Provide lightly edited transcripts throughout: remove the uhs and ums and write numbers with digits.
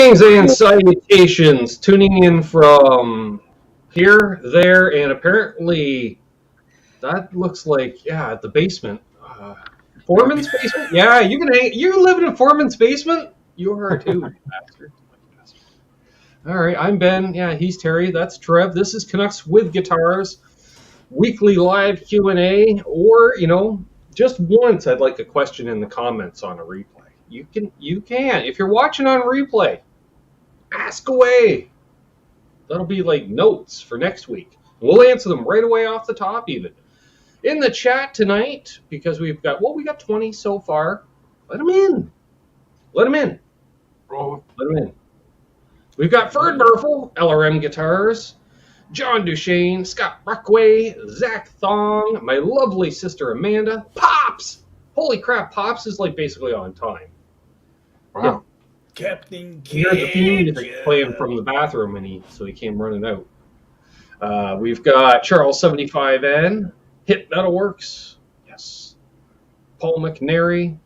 Greetings and salutations, tuning in from here, there, and apparently that looks like, the basement. Foreman's basement? Yeah, you live in a Foreman's basement? You are too, you bastard. All right, I'm Ben. Yeah, he's Terry. That's Trev. This is Canucks with Guitars, weekly live Q&A, or, just once I'd like a question in the comments on a replay. You can. If you're watching on replay, ask away. That'll be like notes for next week. We'll answer them right away off the top even. In the chat tonight, because we got 20 so far. Let them in. Let them in. We've got Ferd Murphy, LRM Guitars, John Duchesne, Scott Brockway, Zach Thong, my lovely sister Amanda, Pops! Holy crap, Pops is like basically on time. Wow. Yeah. Captain He heard the theme music playing from the bathroom, so he came running out. We've got Charles 75N, Hit Metalworks, yes. Paul McNary,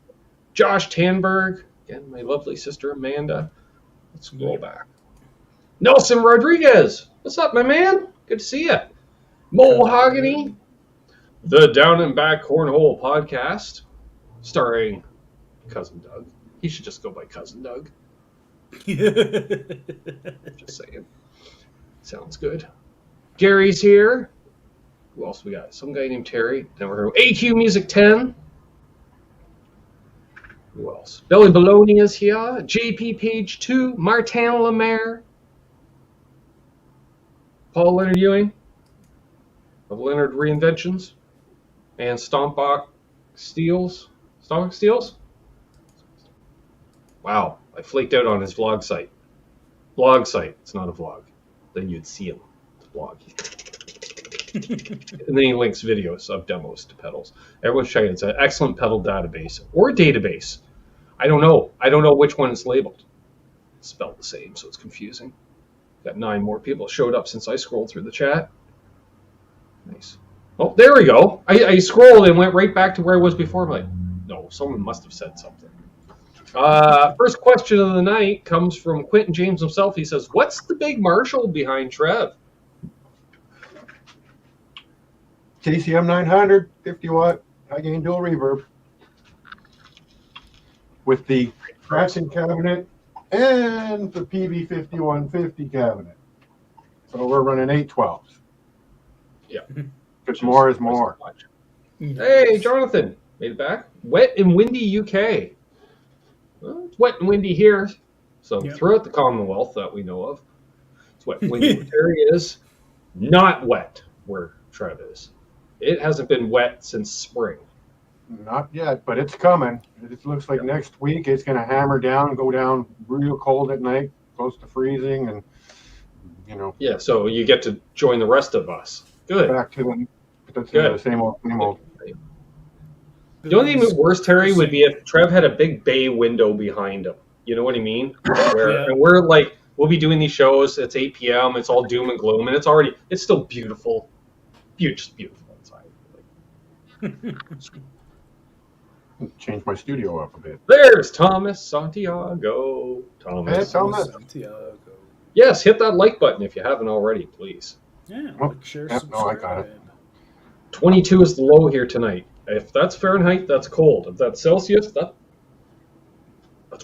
Josh Tanberg, again, my lovely sister Amanda. Let's scroll back. Nelson Rodriguez, what's up, my man? Good to see you. Mohogany, the Down and Back Cornhole Podcast, starring Cousin Doug. He should just go by Cousin Doug. Just saying. Sounds good. Gary's here. Who else we got? Some guy named Terry. Never heard of AQ Music 10. Who else? Billy Baloney is here. JP Page 2. Martin Lemaire. Paul Leonard Ewing of Leonard Reinventions. And Stompbach Steels. Stompbach Steels? Wow, I flaked out on his vlog site. Blog site, it's not a vlog. Then you'd see him. It's a blog. And then he links videos of demos to pedals. Everyone's checking. It's an excellent pedal database. Or database. I don't know. I don't know which one it's labeled. It's spelled the same, so it's confusing. Got 9 more people showed up since I scrolled through the chat. Nice. Oh, there we go. I scrolled and went right back to where I was before. I'm like, no, someone must have said something. First question of the night comes from Quentin James himself. He says, what's the big Marshall behind Trev? TCM 900, 50 watt, high gain dual reverb. With the crashing cabinet and the PV 5150 cabinet. So we're running 812s. Yeah. Because more is more. Hey, Jonathan. Made it back. Wet and windy UK. Well, it's wet and windy here. So throughout the Commonwealth that we know of. It's wet and windy where Terry is. Not wet where Trev is. It hasn't been wet since spring. Not yet, but it's coming. It looks like next week it's going to hammer down, go down real cold at night, close to freezing, and Yeah, so you get to join the rest of us. Good. Back to the same old. The only thing worse, Terry, would be if Trev had a big bay window behind him. You know what I mean? And we're like, we'll be doing these shows. It's 8 p.m. It's all doom and gloom, and it's still beautiful. Just beautiful inside. Change my studio up a bit. There's Thomas Santiago. Thomas Santiago. Yes, hit that like button if you haven't already, please. Yeah, like, share, subscribe. No, I got it. 22 is the low here tonight. If that's Fahrenheit, that's cold. If that's Celsius, that's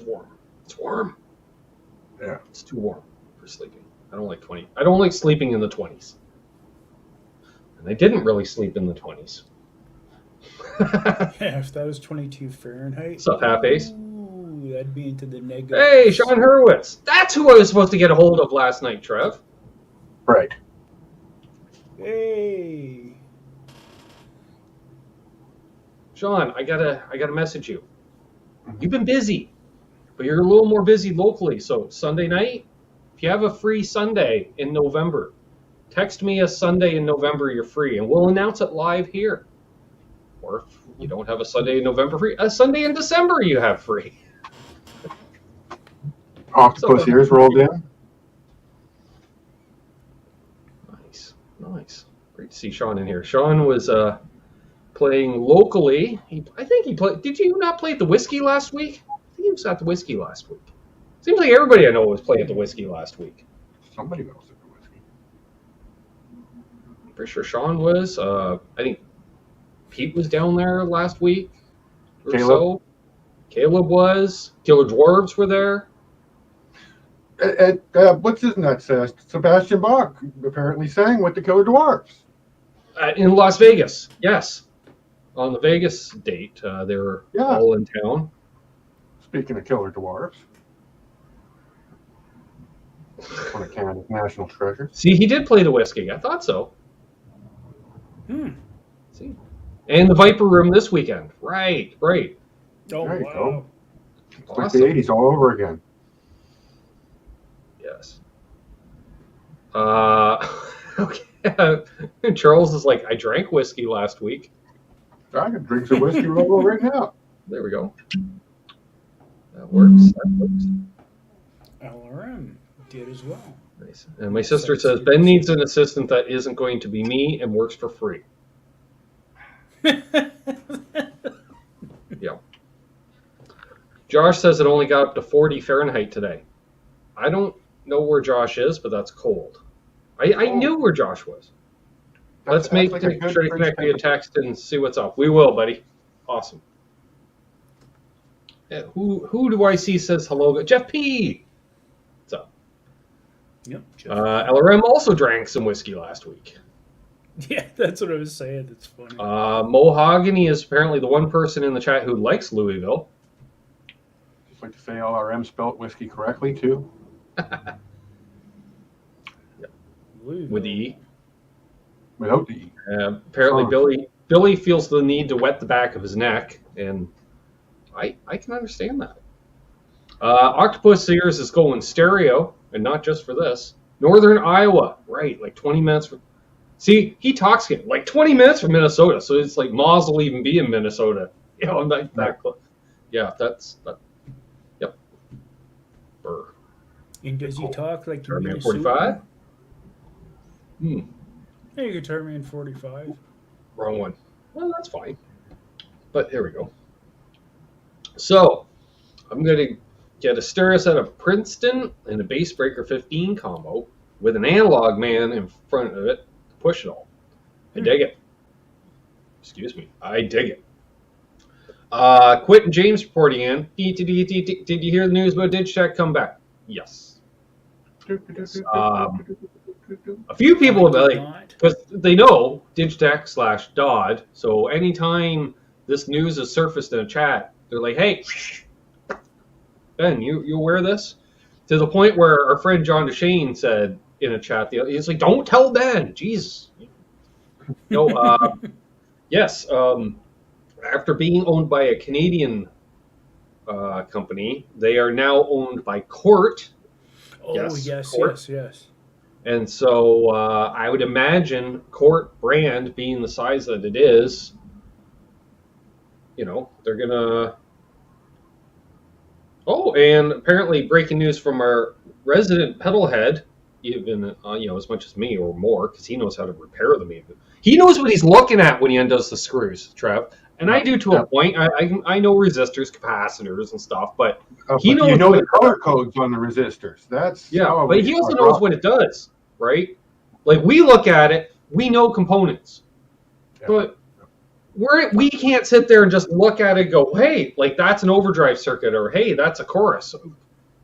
warm. It's warm. Yeah. It's too warm for sleeping. I don't like 20. I don't like sleeping in the 20s. And I didn't really sleep in the 20s. Yeah, if that was 22 Fahrenheit. What's up, Half Ace? Ooh, that'd be into the negative. Hey, Sean Hurwitz. That's who I was supposed to get a hold of last night, Trev. Right. Hey. Sean, I gotta message you. You've been busy, but you're a little more busy locally. So Sunday night, if you have a free Sunday in November, text me a Sunday in November you're free, and we'll announce it live here. Or if you don't have a Sunday in November free, a Sunday in December you have free. Octopus ears rolled in. Nice. Great to see Sean in here. Sean was playing locally. I think he played. Did you not play at the Whiskey last week? I think he was at the Whiskey last week. Seems like everybody I know was playing at the whiskey last week. Somebody else at the whiskey. I'm pretty sure Sean was. I think Pete was down there last week or Caleb. so. Caleb was. Killer Dwarves were there. What's his nuts? Sebastian Bach apparently sang with the Killer Dwarfs. In Las Vegas, yes. On the Vegas date, they were all in town. Speaking of Killer Dwarfs. One of Canada's national treasures. See, he did play the whiskey. I thought so. See, and the Viper Room this weekend. Right. Oh, There you wow. go. It's like Awesome. the 80s all over again. Yes. Okay. Charles is like, I drank whiskey last week. I can drink some whiskey roll right now. There we go. That works. LRM did as well. Nice. And my sister says, Ben needs an assistant that isn't going to be me and works for free. Yeah. Josh says it only got up to 40 Fahrenheit today. I don't know where Josh is, but that's cold. I knew where Josh was. Let's That's like a good try to fridge connect via temperature. text and see what's up. We will, buddy. Awesome. Who do I see says hello? Jeff P. What's up? Yep. LRM also drank some whiskey last week. Yeah, that's what I was saying. That's funny. Mohogany is apparently the one person in the chat who likes Louisville. Just like to say LRM spelt whiskey correctly, too. With the E. Without the E. Apparently, Billy feels the need to wet the back of his neck, and I can understand that. Octopus Sears is going stereo, and not just for this. Northern Iowa, right? Like 20 minutes. See, he talks like 20 minutes from Minnesota, so it's like Moz will even be in Minnesota. You know, like that close. Yeah, that's that. Yep. Burr. And does he talk like Turn me in Minnesota? 45? Yeah, you can turn me in 45. Wrong one. Well, that's fine. But here we go. So, I'm going to get a stereo set of Princeton and a Bass Breaker 15 combo with an analog man in front of it to push it all. I dig it. Excuse me. I dig it. Quentin James reporting in. Did you hear the news about Digitech comeback? Yes. A few people have because they know Digitech / Dodd. So anytime this news is surfaced in a chat, they're like, "Hey, Ben, you aware of this?" To the point where our friend John DeShane said in a chat, he's like, "Don't tell Ben, jeez." No, yes. After being owned by a Canadian company, they are now owned by Court. Oh, yes. And so I would imagine Court brand being the size that it is, they're going to... Oh, and apparently breaking news from our resident pedal head, even, as much as me or more, because he knows how to repair them even. He knows what he's looking at when he undoes the screws, Trev. And I do to a point. I know resistors, capacitors, and stuff, but he knows. You know the color codes on the resistors. But he also knows what it does, right? Like we look at it, we know components, but we can't sit there and just look at it and go, "Hey, like that's an overdrive circuit," or "Hey, that's a chorus."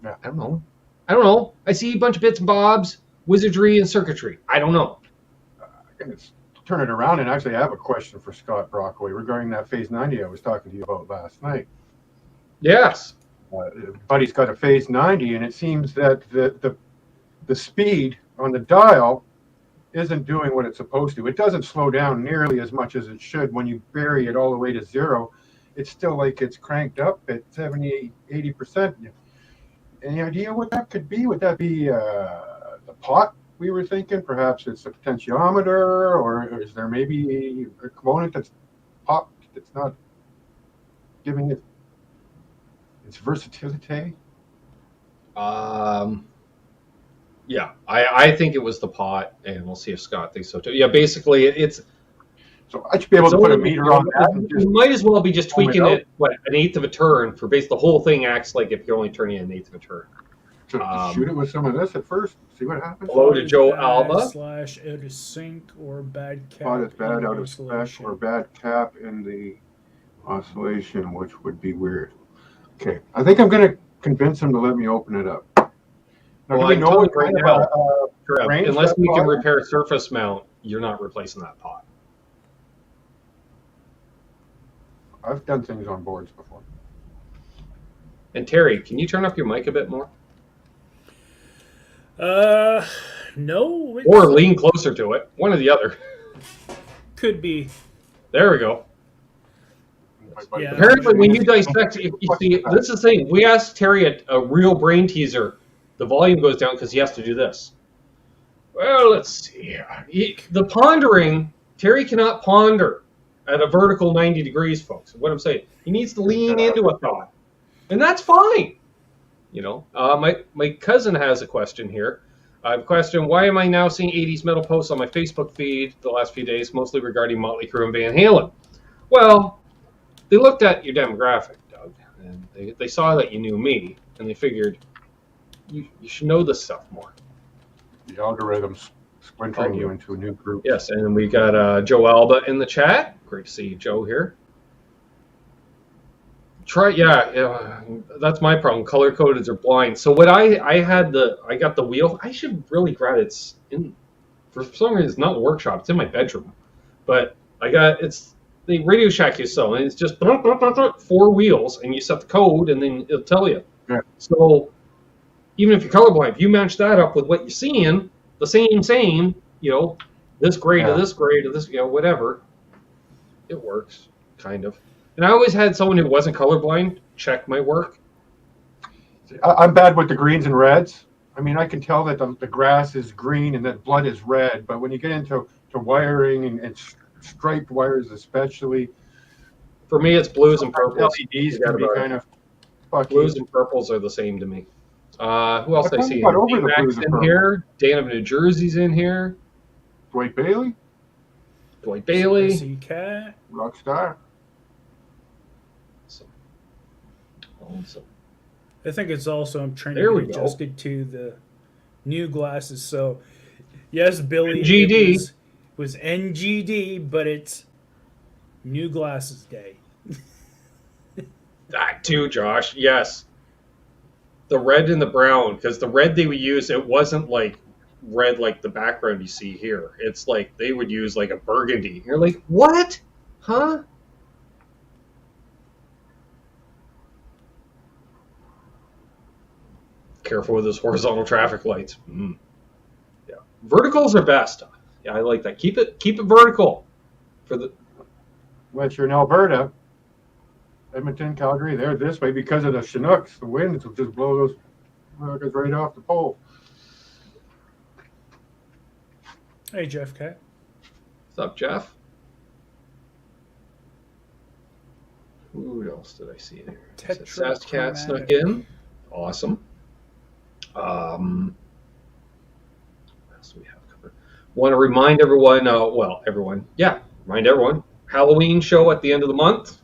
Yeah. I don't know. I see a bunch of bits and bobs, wizardry, and circuitry. I don't know. Turn it around and actually I have a question for Scott Brockway regarding that Phase 90 I was talking to you about last night. Yes. Buddy's got a Phase 90 and it seems that the speed on the dial isn't doing what it's supposed to. It doesn't slow down nearly as much as it should when you bury it all the way to zero. It's still like it's cranked up at 70, 80%. Any idea what that could be? Would that be the pot? We were thinking perhaps it's a potentiometer, or is there maybe a component that's popped that's not giving it its versatility? Yeah, I think it was the pot, and we'll see if Scott thinks so too. Yeah, basically it's. So I should be able to put a meter on that. You might as well be just tweaking it, an eighth of a turn for base. The whole thing acts like if you're only turning it an eighth of a turn. Just shoot it with some of this at first. See what happens. Hello to Joe bad Alba. / out of sync or bad cap. Spot is bad in out of spec oscillation. or bad cap in the oscillation, which would be weird. Okay, I think I'm going to convince him to let me open it up. Now, Well, do we I know told what you right kind now, of Trev, range unless that we can pot? repair surface mount, you're not replacing that pot. I've done things on boards before. And Terry, can you turn up your mic a bit more? No. Or lean closer to it. One or the other. Could be. There we go. Yeah. Apparently, when you dissect, you see, this is the thing. We asked Terry a real brain teaser. The volume goes down because he has to do this. Well, let's see. The pondering, Terry cannot ponder at a vertical 90 degrees, folks. What I'm saying, he needs to lean into a thought, and that's fine. You know, my cousin has a question here. I have a question: why am I now seeing 80s metal posts on my Facebook feed the last few days, mostly regarding Motley Crue and Van Halen? Well, they looked at your demographic, Doug, and they saw that you knew me, and they figured you should know this stuff more. The algorithm's splintering you into a new group. Yes, and we got Joe Alba in the chat. Great to see Joe here. That's my problem. Color coded are blind. So what I got the wheel. I should really grab it. It's in, for some reason, it's not in the workshop. It's in my bedroom, but it's the Radio Shack you sell, and it's just 4 wheels, and you set the code, and then it'll tell you. Yeah. So even if you're colorblind, if you match that up with what you're seeing, the same, you know, this grade to this grade to this, you know, whatever, it works, kind of. And I always had someone who wasn't colorblind check my work. I'm bad with the greens and reds. I mean, I can tell that the grass is green and that blood is red, but when you get into wiring and striped wires especially. For me, it's blues and purples. LEDs can be kind of fucky. Blues and purples are the same to me. Who else I see? Got over the Max blues and in purple. here. Dan of New Jersey's in here. Dwight Bailey, Dwight Bailey. See cat. Rockstar. Awesome. I think it's also I'm trying There to we get go. adjusted to the new glasses. So yes, Billy, NGD. it was NGD, but it's new glasses day. That too, Josh. Yes. The red and the brown, because the red they would use, it wasn't like red like the background you see here. It's like they would use like a burgundy. You're like, what? Huh? Careful with those horizontal traffic lights. Yeah, verticals are best. Yeah, I like that. Keep it vertical. For the Unless you're in Alberta, Edmonton, Calgary, they're this way because of the Canucks. The winds will just blow those motherfuckers right off the pole. Hey, Jeff Cat. What's up, Jeff? Who else did I see there? Sascat snuck in. Awesome. What else do we have covered? Want to remind everyone, remind everyone, Halloween show at the end of the month.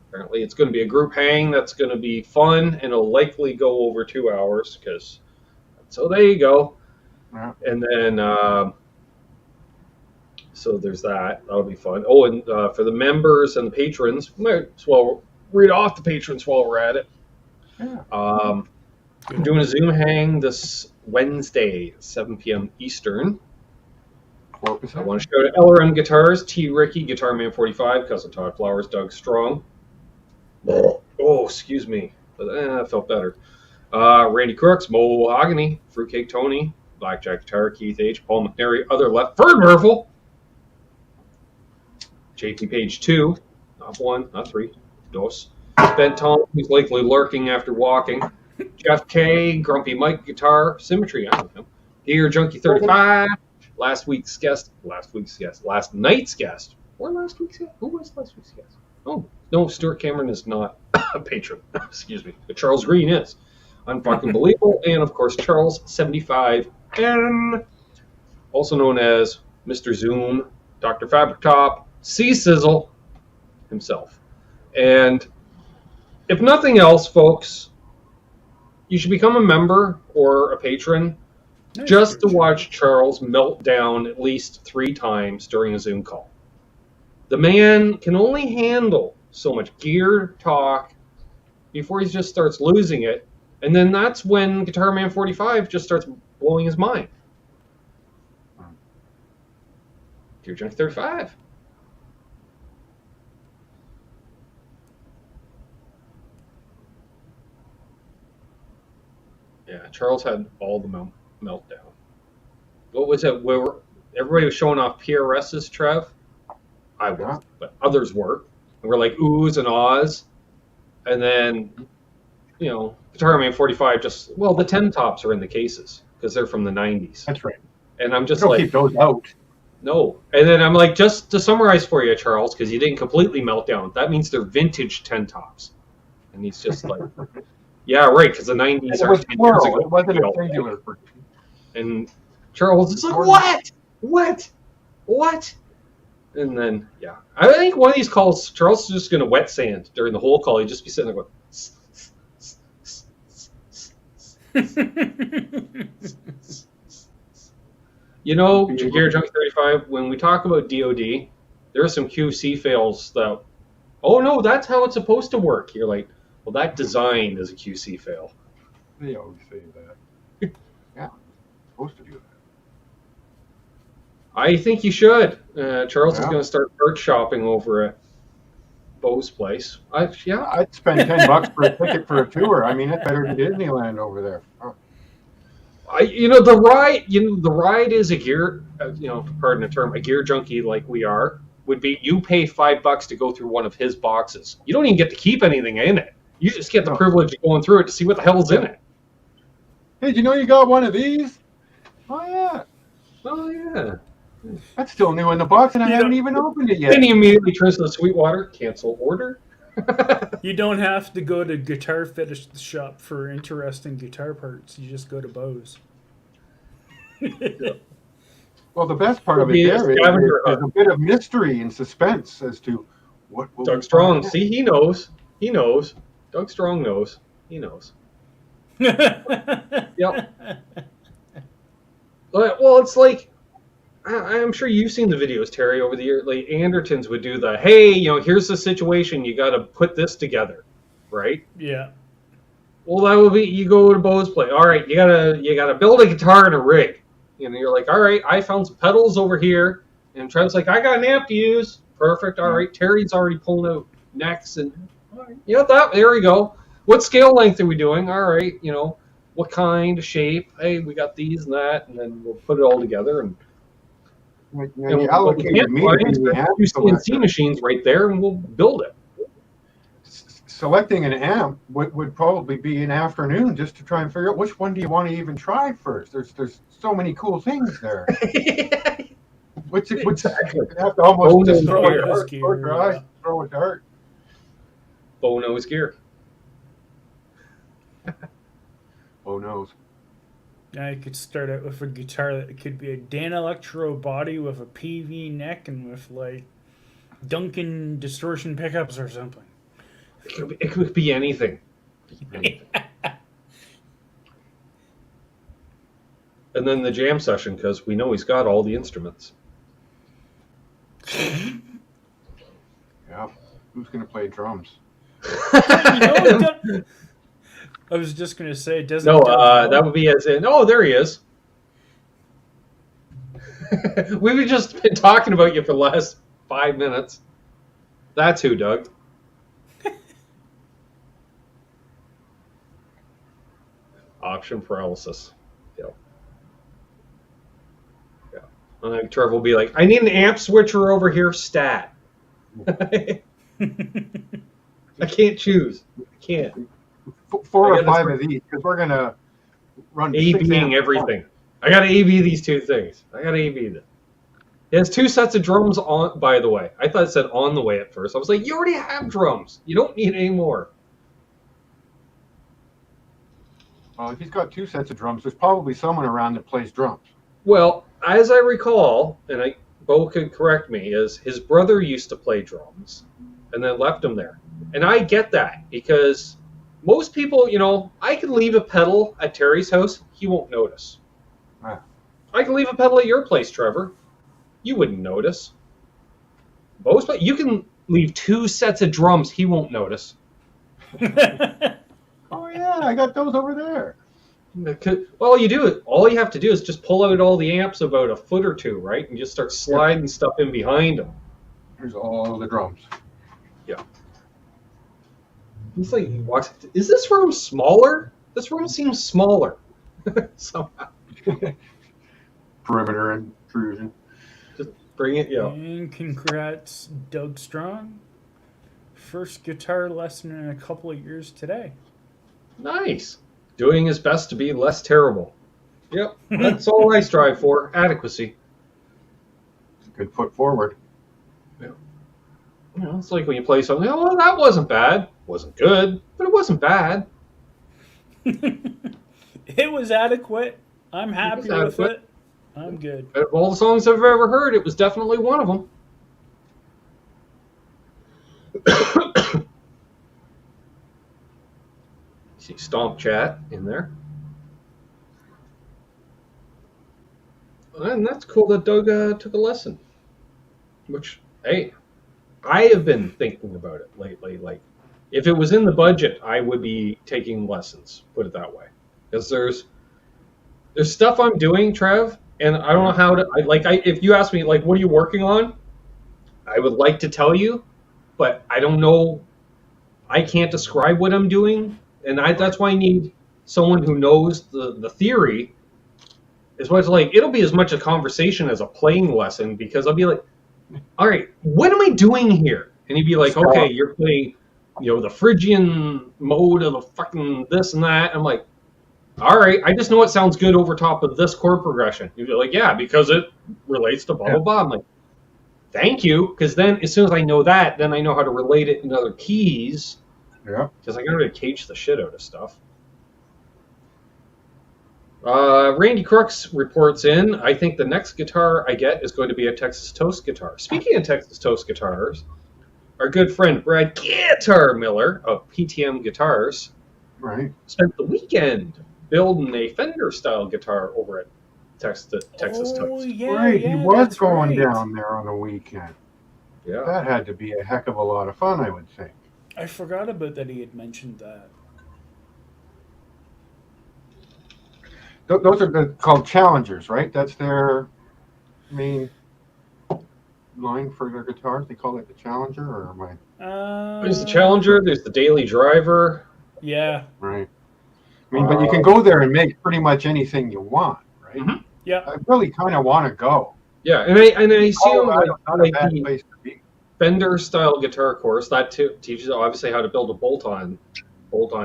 Apparently it's going to be a group hang that's going to be fun, and it'll likely go over 2 hours, so there you go. Yeah. And then, so there's that. That'll be fun. Oh, and for the members and the patrons, might as well read off the patrons while we're at it. Yeah. I'm doing a Zoom hang this Wednesday, 7 p.m. Eastern. 4%. I want to show to LRM Guitars, T. Ricky, Guitar Man 45, Cousin Todd Flowers, Doug Strong. Oh, excuse me. But that felt better. Randy Crooks, Mahogany, Fruitcake Tony, Blackjack Guitar, Keith H., Paul McNary, Other Left, Ferd Murphy, JP Page 2, not 1, not 3, dos. Ben Tom, who's likely lurking after walking. Jeff K, Grumpy Mike Guitar, Symmetry, I don't know. Gear Junkie 35, last night's guest. Or last week's guest? Who was last week's guest? Oh, no, Stuart Cameron is not a patron. Excuse me. But Charles Green is. Unfucking Believable. And, of course, Charles 75N, also known as Mr. Zoom, Dr. Fabric Top, C. Sizzle himself. And if nothing else, folks, You should become a member or a patron Nice, just to Richard. watch Charles melt down at least 3 times during a Zoom call. The man can only handle so much gear talk before he just starts losing it. And then that's when Guitar Man 45 just starts blowing his mind. Gear Junk 35. Yeah, Charles had all the meltdown. What was it? Where everybody was showing off PRSs, Trev? I wasn't, but others were. And we're like oohs and ahs. And then, Guitar Man 45 just, well, the 10 tops are in the cases because they're from the 90s. That's right. And I'm just Don't like, keep those out. no. And then I'm like, just to summarize for you, Charles, because you didn't completely melt down, that means they're vintage 10 tops. And he's just like, yeah, right, because the 90s It are was 10 years plural. ago. It wasn't a singular. And Charles is like, what? And then, yeah. I think one of these calls, Charles is just going to wet sand during the whole call. He'd just be sitting there going, Gear Junk 35, when we talk about DOD, there are some QC fails that, oh no, that's how it's supposed to work. You're like, well, that design is a QC fail. They always say that. Yeah, supposed to do that. I think you should. Charles is Yeah. going to start art shopping over at Bo's place. Yeah. I'd spend $10 for a ticket for a tour. I mean, it's better than Disneyland over there. Oh. The ride is a gear, pardon the term, a gear junkie like we are, would be you pay $5 to go through one of his boxes. You don't even get to keep anything in it. You just get the privilege of going through it to see what the hell's in it. Hey, did you know you got one of these? Oh, yeah. That's still new in the box, and I haven't even opened it yet. Then he immediately turns to the Sweetwater, cancel order. You don't have to go to Guitar Fetish Shop for interesting guitar parts. You just go to Bo's. Well, the best part of it there is a bit of mystery and suspense as to what will Doug Strong, see, he knows. He knows. Doug Strong knows. He knows. Yep. Well, it's like, I'm sure you've seen the videos, Terry, over the years. Like Andertons would do the, hey, here's the situation. You got to put this together, right? Yeah. Well, that would be, you go to Bo's place. All right, you gotta build a guitar and a rig. You're like, all right, I found some pedals over here, and Trent's like, I got an amp to use. Perfect. All right, Terry's already pulling out necks and there we go. What scale length are we doing? All right, what kind of shape? Hey, we got these and that, and then we'll put it all together and. You allocated me to be the amp CNC machines right there, and we'll build it. Selecting an amp would probably be an afternoon just to try and figure out which one do you want to even try first. There's so many cool things there. Which Exactly. you have to almost just throw gear. a dart, throw a dart. Bo knows gear. Bo knows. Now you could start out with a guitar that could be a Dan Electro body with a PV neck and with like Duncan distortion pickups or something. It could be anything. And then the jam session, because we know he's got all the instruments. Yeah. Who's going to play drums? I was just going to say, it doesn't. No, that would be as in, oh, there he is. We've just been talking about you for the last 5 minutes. That's who, Doug. Option paralysis. Yep. Yeah. And then Trevor will be like, I need an amp switcher over here, stat. I can't choose. I can't. 4 or 5 of these, because we're going to run A-Bing everything. I got to A-B these 2 things. I got to A-B them. It has 2 sets of drums on, by the way. I thought it said on the way at first. I was like, you already have drums. You don't need any more. Well, if he's got 2 sets of drums, there's probably someone around that plays drums. Well, as I recall, and Bo could correct me, is his brother used to play drums and then left him there. And I get that because most people, I can leave a pedal at Terry's house. He won't notice. Ah. I can leave a pedal at your place, Trevor. You wouldn't notice. You can leave 2 sets of drums. He won't notice. Oh yeah, I got those over there. Well, all you have to do is just pull out all the amps about a foot or two, right? And just start sliding stuff in behind them. Here's all the drums. Yeah. He's like, is this room smaller? This room seems smaller. Somehow. Perimeter intrusion. Just bring it, And congrats, Doug Strong. First guitar lesson in a couple of years today. Nice. Doing his best to be less terrible. Yep, that's all I strive for. Adequacy. Good foot forward. Yeah. It's like when you play something, well, that wasn't bad. Wasn't good, but it wasn't bad. It was adequate. I'm happy with it. I'm good. Out of all the songs I've ever heard, it was definitely one of them. See Stomp Chat in there. And that's cool that Doug took a lesson. Which, hey, I have been thinking about it lately. Like, if it was in the budget, I would be taking lessons, put it that way. Because there's stuff I'm doing, Trev, and I don't know how to, if you ask me, like, what are you working on? I would like to tell you, but I don't know. I can't describe what I'm doing. And that's why I need someone who knows the theory. Is what it's like. It'll be as much a conversation as a playing lesson, because I'll be like, all right, what am I doing here? And he'd be like, okay, you're playing, the Phrygian mode of the fucking this and that. I'm like, all right, I just know it sounds good over top of this chord progression. You'd be like, yeah, because it relates to blah, blah, blah. I'm like, thank you. Because then as soon as I know that, then I know how to relate it in other keys. Yeah. Because I got to cage the shit out of stuff. Randy Crooks reports in, I think the next guitar I get is going to be a Texas Toast guitar. Speaking of Texas Toast guitars, our good friend Brad Guitar Miller of PTM Guitars spent the weekend building a Fender-style guitar over at Texas Toast. Yeah, he was going down there on the weekend. Yeah. That had to be a heck of a lot of fun, I would think. I forgot about that he had mentioned that. Those are called Challengers, right? That's their main line for their guitars. They call it the Challenger, or am I? There's the Challenger. There's the Daily Driver. Yeah. Right. I mean, but you can go there and make pretty much anything you want, right? Mm-hmm. Yeah. I really kind of want to go. Yeah, and I see them not a bad the place to be. Fender style guitar course that teaches obviously how to build a bolt-on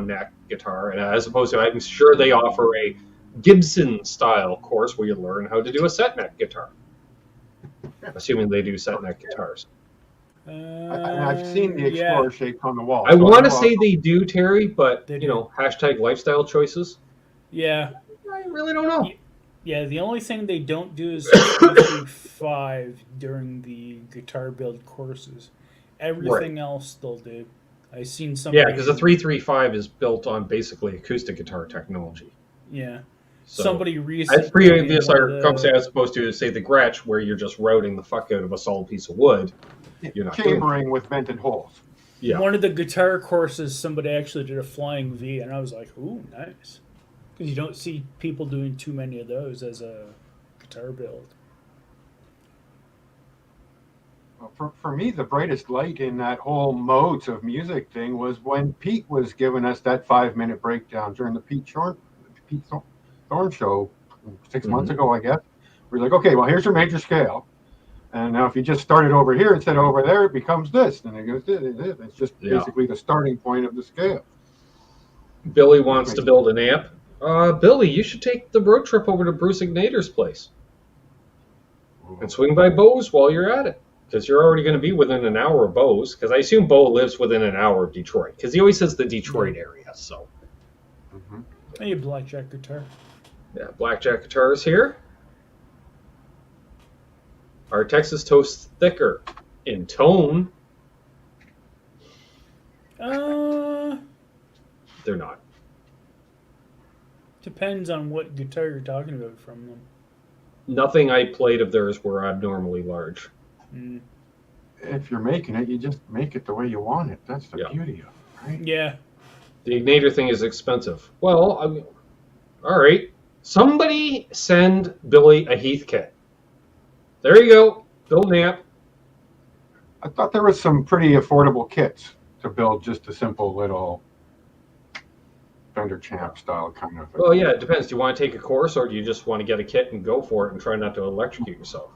neck guitar, and as opposed to, I'm sure they offer a Gibson style course where you learn how to do a set neck guitar. Assuming they do set neck guitars. I've seen the Explorer shapes on the wall. I want to say they do, Terry, but hashtag lifestyle choices. Yeah. I really don't know. Yeah, the only thing they don't do is 3-5 during the guitar build courses. Everything else they'll do. I've seen some. Yeah, because the 335 is built on basically acoustic guitar technology. Yeah. So, somebody recently. As previous our conversation, as opposed to say the Gretsch, where you're just routing the fuck out of a solid piece of wood. You're not chambering with vented holes. Yeah. One of the guitar courses, somebody actually did a flying V, and I was like, "Ooh, nice," because you don't see people doing too many of those as a guitar build. Well, for me, the brightest light in that whole modes of music thing was when Pete was giving us that 5-minute breakdown during the Pete Thorne show 6 months ago, I guess. We're like, okay, well, here's your major scale. And now if you just started over here instead of over there, it becomes this. And it goes, it's just basically the starting point of the scale. Billy wants to build an amp. Billy, you should take the road trip over to Bruce Ignator's place. And swing by Bo's while you're at it. Because you're already going to be within an hour of Bo's. Because I assume Bo lives within an hour of Detroit. Because he always says the Detroit area. So. Hey, blackjack guitar. Yeah, blackjack guitars here. Our Texas Toast thicker in tone. they're not. Depends on what guitar you're talking about from them. Nothing I played of theirs were abnormally large. Mm. If you're making it, you just make it the way you want it. That's the Yeah. beauty of it, right? Yeah. The Ignator thing is expensive. Well, all right. Somebody send Billy a Heath kit. There you go. Bill Knapp. I thought there was some pretty affordable kits to build just a simple little Fender Champ style kind of thing. Well, yeah, it depends. Do you want to take a course, or do you just want to get a kit and go for it and try not to electrocute yourself?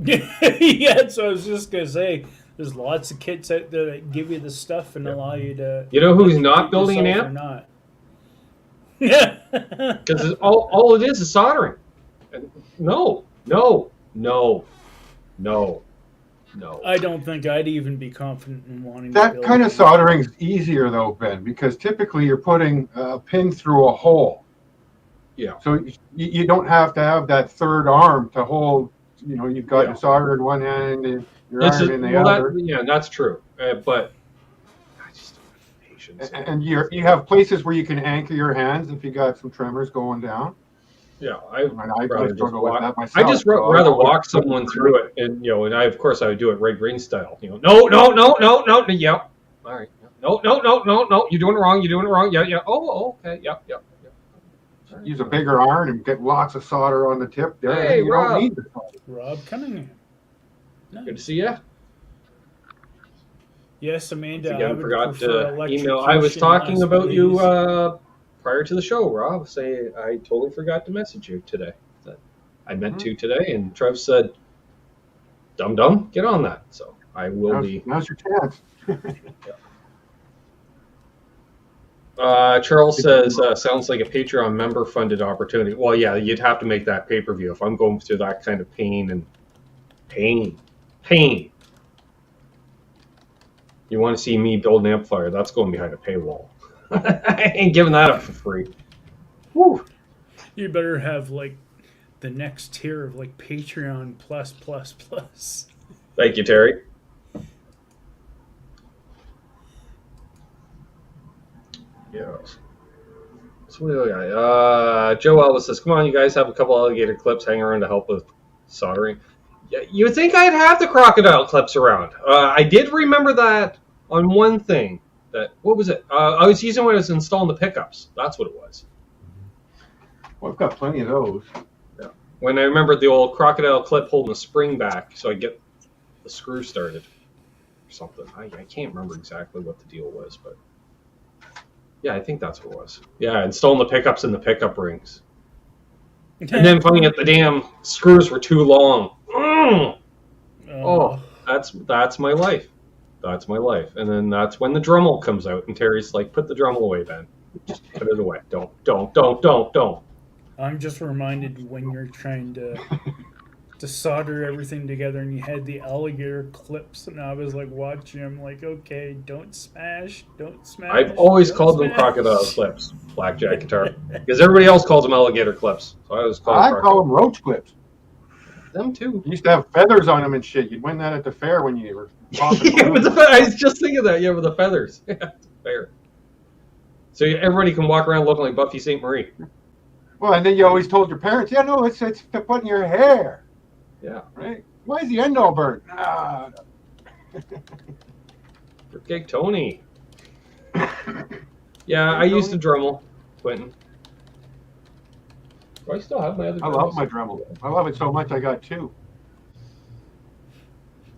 Yeah, so I was just going to say, there's lots of kits out there that give you the stuff and allow you to... You know who's electrocute not building an yourself amp? or not. Yeah. Because all it is soldering. No. I don't think I'd even be confident in wanting to That build kind of one. soldering is easier though, Ben, because typically you're putting a pin through a hole. Yeah. So you don't have to have that third arm to hold. You know, you've got Yeah. your solder in one hand and your iron in the other. That's true. But I just don't have patience. And you have places where you can anchor your hands if you got some tremors going down. Yeah, I struggle with that myself. I just rather walk someone through it, and and of course I would do it Ray Green style. No, yeah, all right, no, you're doing it wrong, yeah, oh, okay, yep. Use a bigger iron and get lots of solder on the tip there. Hey, you Rob. don't need the solder. Rob Cunningham. Nice. Good to see you. Yes, Amanda. I Again, would forgot prefer to email. I was electrocution talking last about you days. prior to the show, Rob. Say I totally forgot to message you today. I meant to today, and Trev said, "Dum, get on that." So I will be. Now's your chance. Charles says, sounds like a Patreon member-funded opportunity. Well, yeah, you'd have to make that pay-per-view. If I'm going through that kind of pain. You want to see me build an amplifier, that's going behind a paywall. I ain't giving that up for free. Woo. You better have, like, the next tier of, like, Patreon plus. Thank you, Terry. Yes. So what do we got? Joe Elvis says, come on, you guys have a couple alligator clips hanging around to help with soldering. Yeah, you would think I'd have the crocodile clips around. I did remember that on one thing. What was it? I was using when I was installing the pickups. That's what it was. Well, I've got plenty of those. Yeah. When I remembered the old crocodile clip holding a spring back so I get the screw started or something. I can't remember exactly what the deal was, but yeah, I think that's what it was. Yeah, installing the pickups in the pickup rings. And then finding out the damn screws were too long. Oh, that's my life. That's my life. And then that's when the Dremel comes out, and Terry's like, put the Dremel away, Ben. Just put it away. Don't. I'm just reminded when you're trying to solder everything together and you had the alligator clips, and I was like watching them like, okay, don't smash. I've always don't called them smash. crocodile clips, blackjack guitar, because everybody else calls them alligator clips. So I call them roach clips. Them too. You used to have feathers on them and shit. You'd win that at the fair when you were popping Yeah, balloons. I was just thinking that. Yeah, with the feathers. Yeah, it's fair. So everybody can walk around looking like Buffy St. Marie. Well, and then you always told your parents, yeah, no, it's to put in your hair. Yeah. Right? Why is the end all burnt? Fruitcake Tony. Yeah, I used a Dremel, Quentin. Do I still have my other I love my Dremel. I love it so much I got two.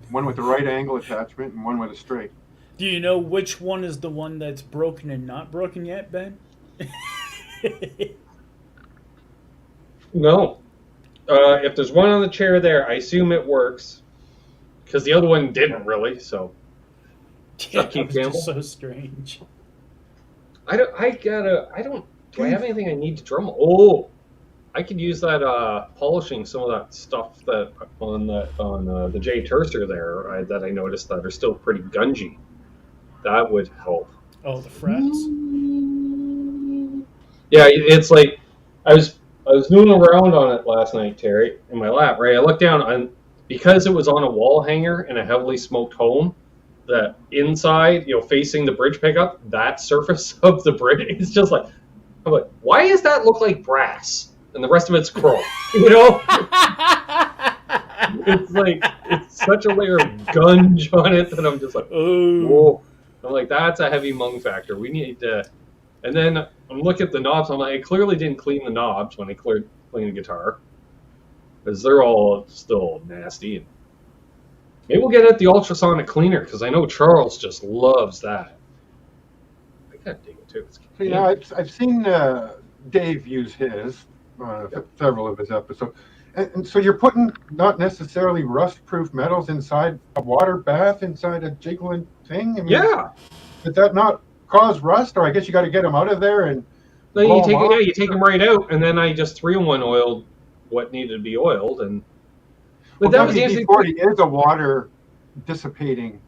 One with the right angle attachment and one with a straight. Do you know which one is the one that's broken and not broken yet, Ben? No. If there's one on the chair there, I assume it works. Because the other one didn't really, so. Yeah, Keith that was Campbell? just so strange. Do I have anything I need to Dremel? Oh! I could use that polishing some of that stuff that on the J Tercer there that I noticed that are still pretty gungy. That would help. Oh, the frets? Yeah, it's like I was noodling around on it last night, Terry, in my lap. Right, I looked down, and because it was on a wall hanger in a heavily smoked home, the inside, facing the bridge pickup, that surface of the bridge, it's just like, I'm like, why does that look like brass and the rest of it's chrome? It's like, it's such a layer of gunge on it that I'm just like, whoa. I'm like, that's a heavy mung factor. We need to. And then I'm looking at the knobs. I'm like, I clearly didn't clean the knobs when I cleaned the guitar, because they're all still nasty. Maybe we'll get at the ultrasonic cleaner, because I know Charles just loves that. I kind of dig it too. So, yeah, I've seen Dave use his, several of his episodes. And so you're putting not necessarily rust-proof metals inside a water bath, inside a jiggling thing? I mean, Yeah. Did that not cause rust? Or I guess you got to get them out of there and Then you take them right out, and then I just 3-in-1 oiled what needed to be oiled. But that was the interesting WD-40 is a water dissipating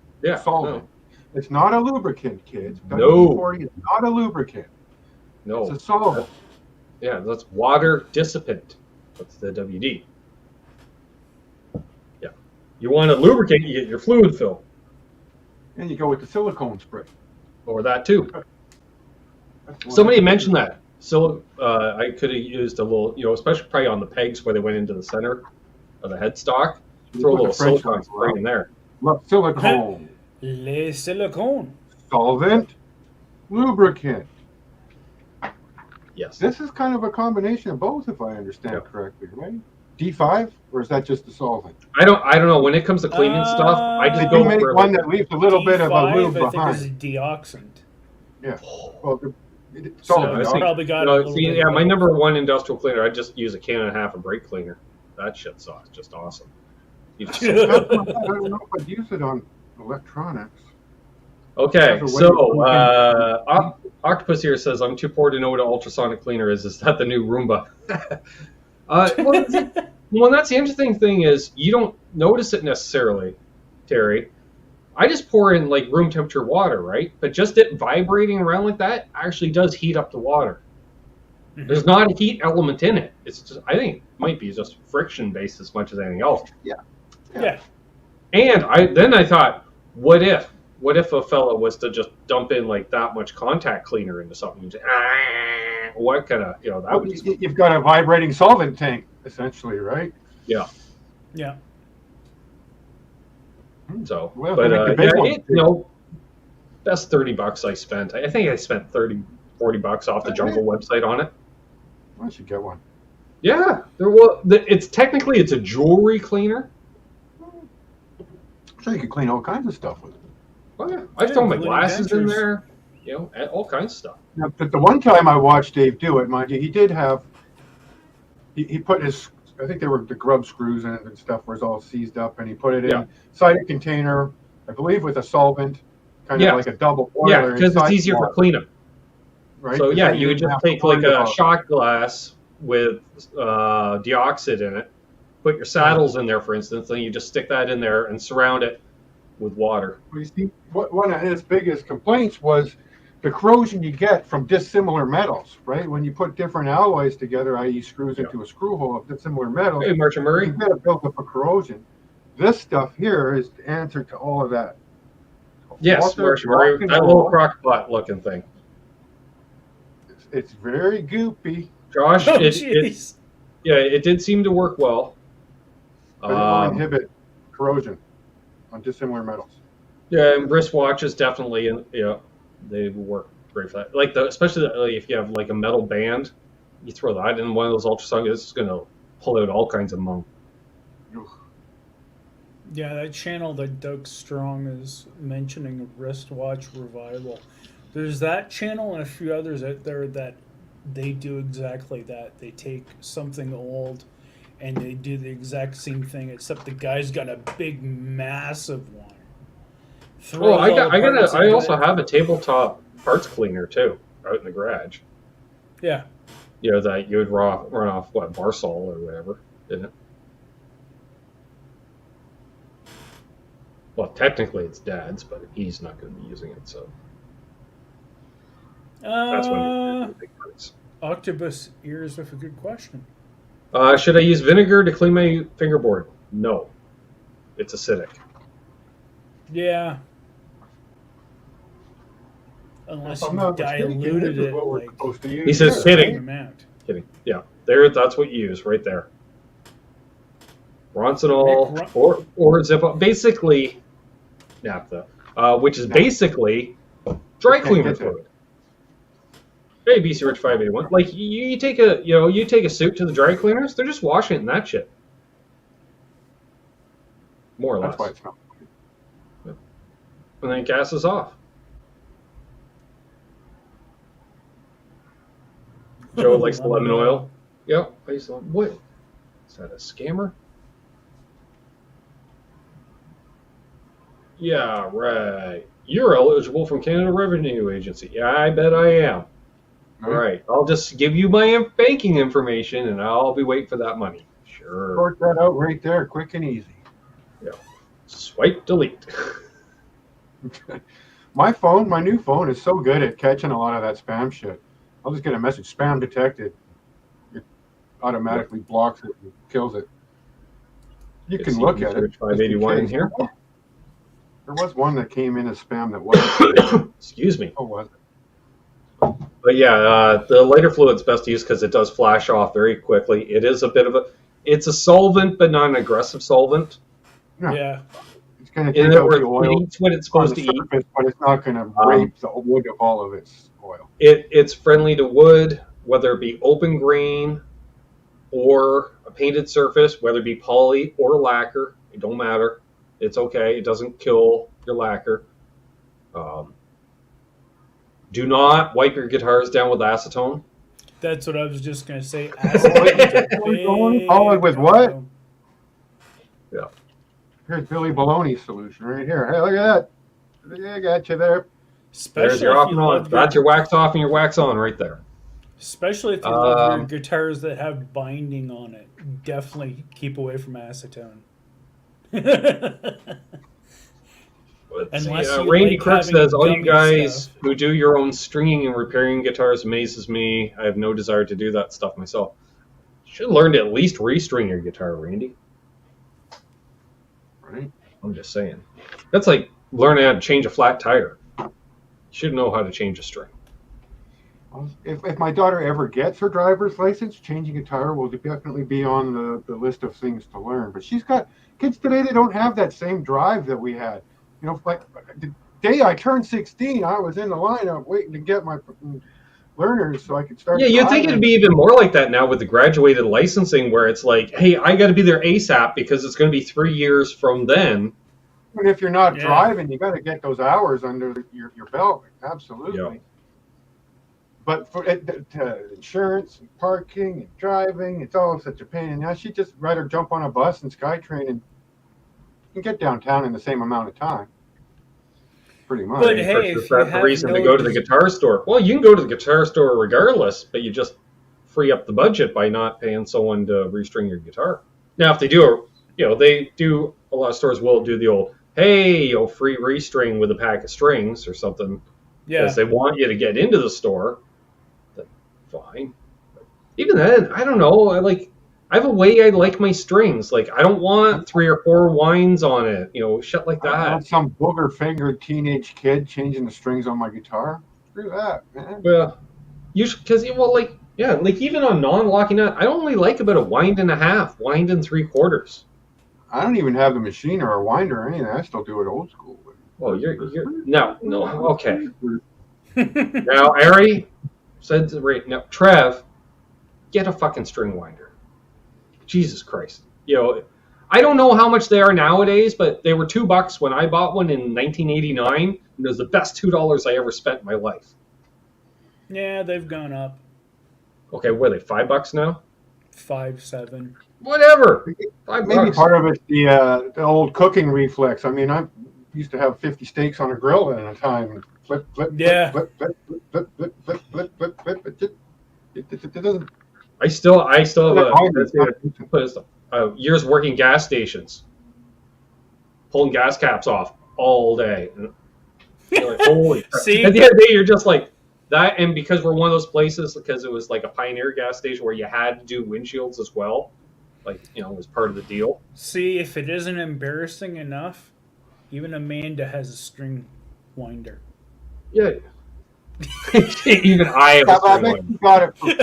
solvent. No. It's not a lubricant, kids. No. WD-40 is not a lubricant. No. It's a solvent. Yeah, that's water dissipant. That's the WD. Yeah. You want to lubricate, you get your fluid fill. And you go with the silicone spray. Or that too. Somebody mentioned that. So I could have used a little, especially probably on the pegs where they went into the center of the headstock. Throw a little silicone spray in there. Look, silicone. Les silicone. Solvent. Lubricant. Yes. This is kind of a combination of both, if I understand correctly, right? D5, or is that just the solvent? I don't know. When it comes to cleaning stuff, I just They go do make for one that leaves a little bit of a lube I behind. think is deoxant. Yeah. Well, it's So solvent. it's see- probably got a little bit my of- number one industrial cleaner, I just use a can and a half of brake cleaner. That shit sauce, just awesome. You just- I don't know if I'd use it on electronics. Okay, so Octopus here says, I'm too poor to know what an ultrasonic cleaner is. Is that the new Roomba? Well, that's the interesting thing is you don't notice it necessarily, Terry. I just pour in like room temperature water, right? But just it vibrating around like that actually does heat up the water. Mhm. There's not a heat element in it. It's just, I think it might be just friction based as much as anything else. Yeah. And I thought, what if a fella was to just dump in like that much contact cleaner into something? You say, what kind of, that would just... You've got a vibrating solvent tank, essentially, right? Yeah. Yeah. So, Well, but like the big one. best $30 I spent. I think I spent $40 off the Jungle website on it. I should get one. Yeah, it's technically a jewelry cleaner. So you can clean all kinds of stuff with it. Oh yeah, I throw my including glasses in dentures. there. All kinds of stuff. Now, but the one time I watched Dave do it, mind you, he did have. He put his, I think they were the grub screws in it and stuff, where it's all seized up, and he put it inside a container, I believe, with a solvent, kind of like a double boiler. Yeah, because it's easier for cleanup. Right. So yeah, you would just take like a shot glass with deoxit in it, put your saddles in there, for instance, and you just stick that in there and surround it with water. You see, one of his biggest complaints was the corrosion you get from dissimilar metals, right? When you put different alloys together, i.e. screws into a screw hole of dissimilar metals, Hey, Merchant Murray. you get a buildup of corrosion. This stuff here is the answer to all of that. Yes, Merchant Murray, that little crock pot looking thing. It's very goopy. Josh, Oh, it jeez. did seem to work well. But it will inhibit corrosion on dissimilar metals. Yeah, and wristwatches definitely, they work great for that. Like especially if you have like a metal band, you throw that in one of those ultrasonic, it's going to pull out all kinds of mung. Yeah, that channel that Doug Strong is mentioning, wristwatch revival. There's that channel and a few others out there that they do exactly that. They take something old and they do the exact same thing, except the guy's got a big, massive one. Oh, I I also have a tabletop parts cleaner too, out in the garage. Yeah. That you would run off Barsol or whatever, didn't it? Well, technically it's Dad's, but he's not going to be using it, so that's when you're the big parts. Octopus ears with a good question. Should I use vinegar to clean my fingerboard? No, it's acidic. Yeah. Unless If I'm you not mistaken, diluted this is it what we're like supposed to use. He says here, sitting. right? amount. Kidding. Yeah, there. That's what you use right there. Roncinol Mick or Zip-Up. Basically, naphtha, which is No. basically dry You can't cleaner get that. fluid. Hey, BC Rich 581. Like you take a suit to the dry cleaners, they're just washing it in that shit, more or That's less, why it's not. and then it gases off. Joe likes the lemon oil. Yep. I used to, what? Is that a scammer? Yeah, right. You're eligible from Canada Revenue Agency. Yeah, I bet I am. All right. I'll just give you my banking information, and I'll be waiting for that money. Sure. Sort that out right there, quick and easy. Yeah. Swipe delete. My new phone is so good at catching a lot of that spam shit. I'll just get a message, spam detected. It automatically blocks it and kills it. You can look at it. 581 in here. There was one that came in as spam that wasn't. Excuse me. Oh, was it? But yeah, the lighter fluid's best to use because it does flash off very quickly. It is it's a solvent, but not an aggressive solvent. Yeah. It's going to take out the oil. It eats what it's supposed to eat. But it's not going to rape the wood of all of its oil. It's friendly to wood, whether it be open grain or a painted surface, whether it be poly or lacquer. It don't matter. It's okay. It doesn't kill your lacquer. Do not wipe your guitars down with acetone. That's what I was just going to say. Acetone. Followed with what? Yeah. Here's Billy Baloney's solution right here. Hey, look at that. I got you there. There's your off and on. That's your wax off and your wax on right there. Especially if you love your guitars that have binding on it. Definitely keep away from acetone. Randy Kirk says, all you guys who do your own stringing and repairing guitars amazes me. I have no desire to do that stuff myself. You should learn to at least restring your guitar, Randy. Right. I'm just saying. That's like learning how to change a flat tire. You should know how to change a string. If my daughter ever gets her driver's license, changing a tire will definitely be on the list of things to learn. But she's got kids today, they don't have that same drive that we had. You know, like the day I turned 16, I was in the lineup waiting to get my learners so I could start. Yeah, you'd think it'd be even more like that now with the graduated licensing, where it's like, hey, I got to be there ASAP because it's going to be 3 years from then. And if you're not driving, you got to get those hours under your belt. Absolutely. Yeah. But for insurance and parking and driving, it's all such a pain. And now she'd just rather jump on a bus and SkyTrain and get downtown in the same amount of time. Pretty much. But hey, if you that's the reason to go to the guitar store. Well, you can go to the guitar store regardless, but you just free up the budget by not paying someone to restring your guitar. Now, if they do, they do. A lot of stores will do the old, hey, free restring with a pack of strings or something. Yeah. Because they want you to get into the store. Then fine. But even then, I don't know. I have a way I like my strings. Like, I don't want 3 or 4 winds on it, shit like that. I want some booger-fingered teenage kid changing the strings on my guitar. Screw that, man. Well, even on non-locking nut, I only like about a wind and a half, wind and 3/4. I don't even have the machine or a winder or anything. I still do it old school. Well, no, okay. Now, Ari said now, Trev, get a fucking string winder. Jesus Christ. I don't know how much they are nowadays, but they were $2 when I bought one in 1989. And it was the best $2 I ever spent in my life. Yeah, they've gone up. Okay, what are they, $5 now? 5, 7. Whatever. $5. Maybe part of it's the old cooking reflex. I mean, I used to have 50 steaks on a grill at a time. Flip, flip, yeah. flip, flip, flip, flip, flip, flip, flip, flip, flip. It doesn't. I still have years working gas stations, pulling gas caps off all day. And you're like, holy crap. See? At the end of the day, you're just like that. And because we're one of those places, because it was like a pioneer gas station where you had to do windshields as well, it was part of the deal. See, if it isn't embarrassing enough, even Amanda has a string winder. Yeah. Even I have a I string bet winder. you got it for free.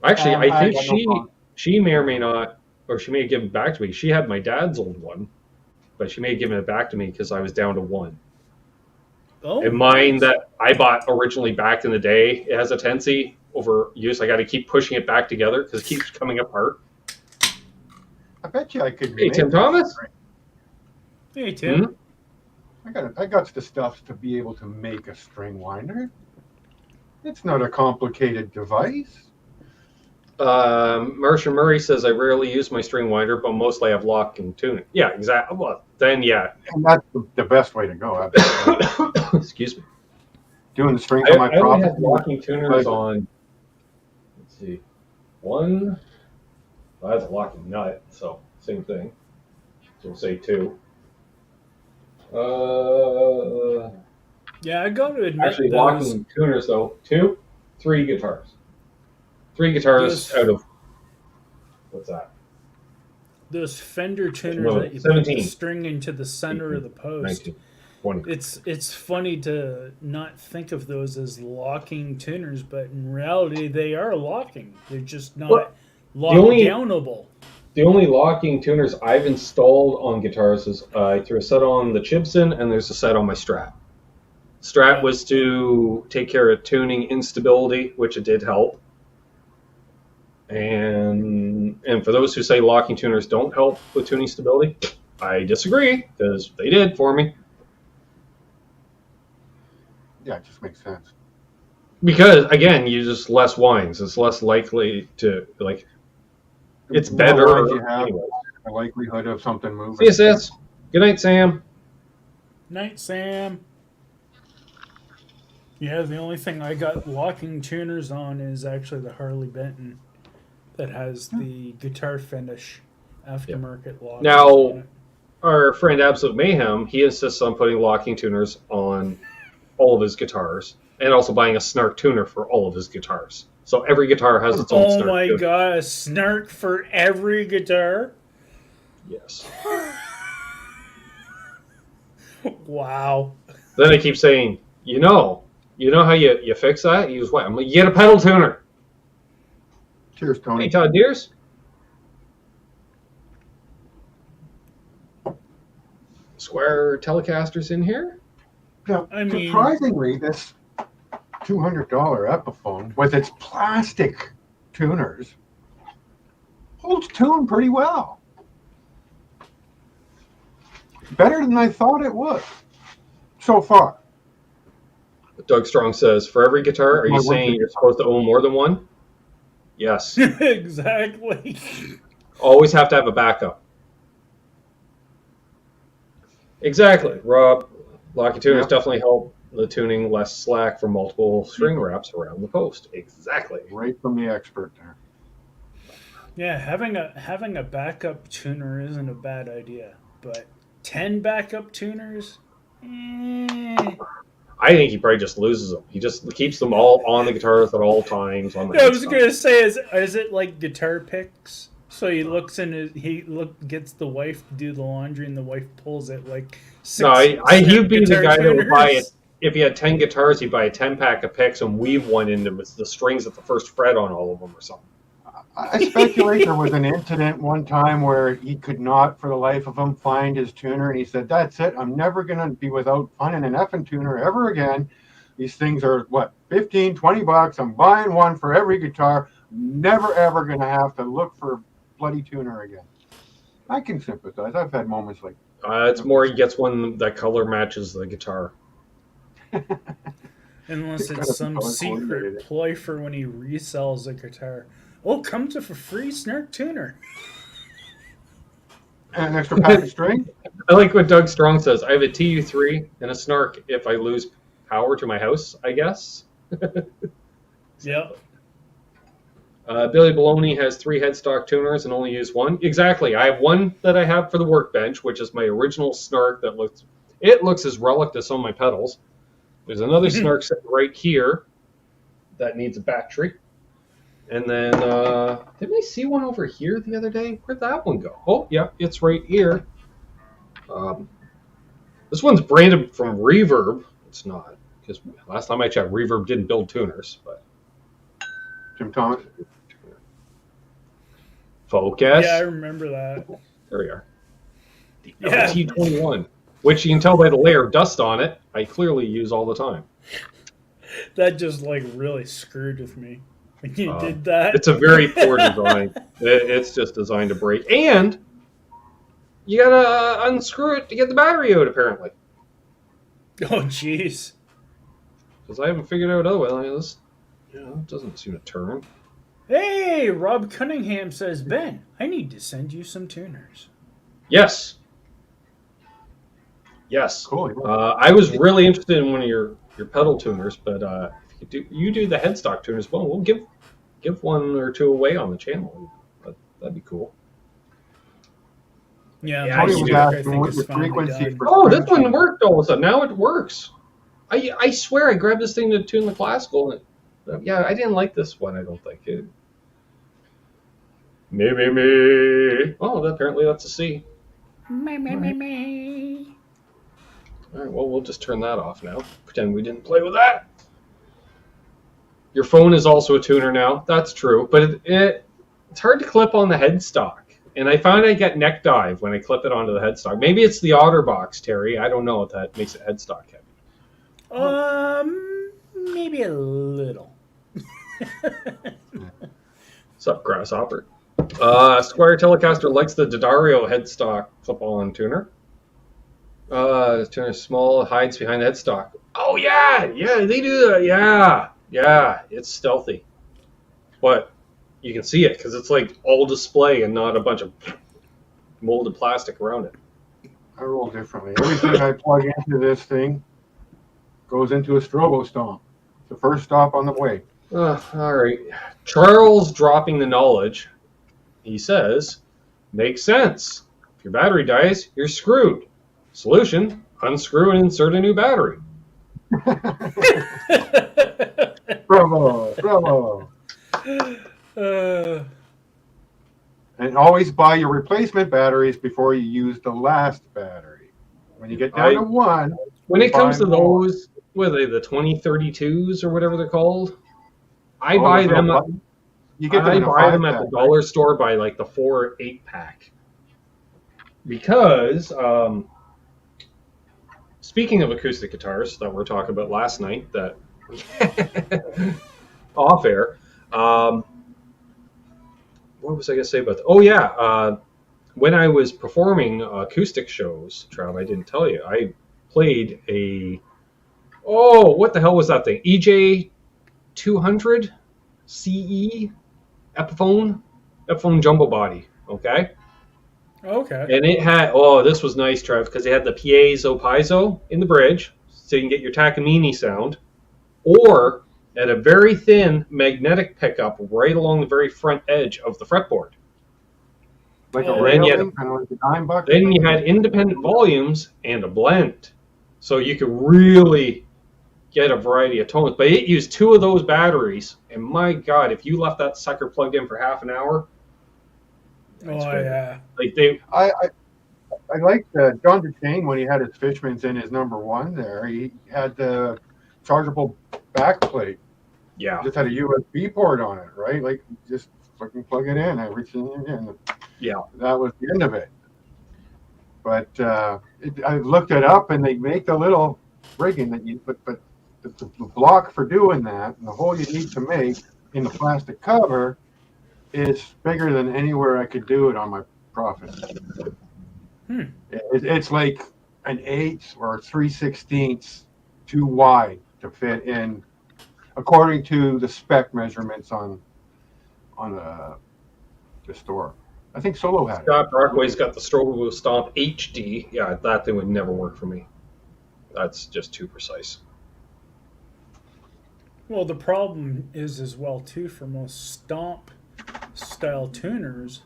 Actually, I think got no problem. she may or may not, or she may have given it back to me. She had my dad's old one, but she may have given it back to me because I was down to one. Oh, And mine nice. that I bought originally back in the day, it has a tendency over use. I got to keep pushing it back together because it keeps coming apart. I bet you I could Hey, make Tim a Thomas. string. Hey, Tim. I got the stuff to be able to make a string winder. It's not a complicated device. Marcia Murray says I rarely use my string winder, but mostly I have lock and tuning. Yeah, exactly. Well, then yeah. And that's the best way to go. Absolutely. Excuse me. Doing the strings I on my only property. have locking tuners on. Let's see, one. Well, that's a locking nut, so same thing. So we'll say two. Yeah, I got to admit, Actually, locking tuners though, three guitars. Three guitars out of what's that? Those Fender tuners No, that you 17. put the string into the center 18, of the post. 19, 20. It's funny to not think of those as locking tuners, but in reality, they are locking. They're just not lockdownable. The only locking tuners I've installed on guitars is I threw a set on the Chibson and there's a set on my Strat. Strat was to take care of tuning instability, which it did help. And for those who say locking tuners don't help with tuning stability, I disagree because they did for me. Yeah, it just makes sense. Because again, you just less winds. It's less likely to like. It's better. You have Anyways. the likelihood of something moving. See you, sis. Good night, Sam. Night, Sam. Yeah, the only thing I got locking tuners on is actually the Harley Benton that has the guitar finish aftermarket lock. Now, our friend Absolute Mayhem, he insists on putting locking tuners on all of his guitars and also buying a snark tuner for all of his guitars. So every guitar has its own snark tuner. Oh my god, a snark for every guitar? Yes. Wow. Then I keep saying, you know how you fix that? You use what? I'm like, you get a pedal tuner. Cheers, Tony. Hey, Todd Deers. Square Telecaster's in here. Now, surprisingly, this $200 Epiphone with its plastic tuners holds tune pretty well. Better than I thought it would so far. Doug Strong says, for every guitar, are you saying you're supposed to own more than one? Yes. Exactly. Always have to have a backup. Exactly, Rob. Locking tuners definitely help the tuning less slack for multiple string wraps around the post. Exactly. Right from the expert there. Yeah, having a backup tuner isn't a bad idea, but 10 backup tuners? I think he probably just loses them. He just keeps them all on the guitars at all times. I was gonna say, is it like guitar picks? So he looks in gets the wife to do the laundry, and the wife pulls it like six. No, he'd be the guy tuners. that would buy it. If he had 10 guitars, he'd buy a 10-pack of picks and weave one into the strings at the first fret on all of them or something. I speculate there was an incident one time where he could not, for the life of him, find his tuner, and he said, "That's it. I'm never going to be without finding an effing tuner ever again. These things are, what, 15, 20 bucks. I'm buying one for every guitar. Never, ever going to have to look for a bloody tuner again." I can sympathize. I've had moments like it's more he gets one that color matches the guitar. Unless it's some secret ploy for when he resells a guitar. Oh, comes with a free snark tuner. And an extra pack of string? I like what Doug Strong says. I have a TU3 and a snark if I lose power to my house, I guess. Yep. Billy Baloney has 3 headstock tuners and only use one. Exactly. I have one that I have for the workbench, which is my original snark that looks as relic as some of my pedals. There's another snark set right here that needs a battery. And then, didn't I see one over here the other day? Where'd that one go? Oh, yeah, it's right here. This one's branded from Reverb. It's not, because last time I checked, Reverb didn't build tuners. But Jim Thomas. Focus. Yeah, I remember that. There we are. The Yeah. LT21, which you can tell by the layer of dust on it, I clearly use all the time. That just like really screwed with me when you did that. It's a very poor design. It's just designed to break. And you gotta unscrew it to get the battery out, apparently. Oh, jeez. Because I haven't figured out otherwise. It doesn't seem to turn. Hey, Rob Cunningham says, Ben, I need to send you some tuners. Yes. Yes. Cool. I was really interested in one of your pedal tuners, but if you do the headstock tuners, well, we'll give one or two away on the channel. That'd be cool. Yeah, Tony was asking I think what it's the finally frequency done. for Oh, this one scratching. worked all of a sudden. Now it works. I swear I grabbed this thing to tune the classical. And yeah, I didn't like this one, I don't think. Me. Oh, apparently that's a C. Me. All right, well, we'll just turn that off now. Pretend we didn't play with that. Your phone is also a tuner now. That's true, but it's hard to clip on the headstock. And I found I get neck dive when I clip it onto the headstock. Maybe it's the OtterBox, Terry. I don't know if that makes it headstock heavy. Maybe a little. What's up, Grasshopper? Squire Telecaster likes the D'Addario headstock clip-on tuner. The tuner is small, hides behind the headstock. Oh, yeah, they do that. Yeah, it's stealthy. But you can see it because it's like all display and not a bunch of molded plastic around it. I roll differently. Everything I plug into this thing goes into a strobo stomp. It's the first stop on the way. All right. Charles dropping the knowledge. He says, makes sense. If your battery dies, you're screwed. Solution, unscrew and insert a new battery. Bravo. And always buy your replacement batteries before you use the last battery. When you get down to one. When it comes to more. those, what are they, the 2032s or whatever they're called? I buy them. You get them I in a buy them at 5-pack, the dollar store by like the 4 8-pack. Because speaking of acoustic guitars that we were talking about last night, that off air. What was I going to say about that? Oh yeah, when I was performing acoustic shows, Trav, I didn't tell you, I played what the hell was that thing? EJ 200 CE Epiphone jumbo body. Okay. And it had, this was nice, Trev, because it had the piezo in the bridge, so you can get your Takamine sound, or at a very thin magnetic pickup right along the very front edge of the fretboard. Like a And railing, kind of like a dime bucket. then you had independent volumes and a blend, so you could really get a variety of tones. But it used 2 of those batteries, and my God, if you left that sucker plugged in for half an hour, yeah. like they. I liked John DeChane when he had his Fishmans in his number 1 there. He had the chargeable backplate. Yeah. Just had a USB port on it, right? Like just fucking plug it in, everything in. Yeah. That was the end of it. But I looked it up, and they make the little rigging that you but the block for doing that, and the hole you need to make in the plastic cover is bigger than anywhere I could do it on my Prophet. It's like an 1/8 or 3/16 too wide to fit in, according to the spec measurements on the store. I think Solo had it. Scott Brockway's got the Strobo Stomp HD. Yeah, that thing would never work for me. That's just too precise. Well, the problem is as well, too, for most Stomp style tuners,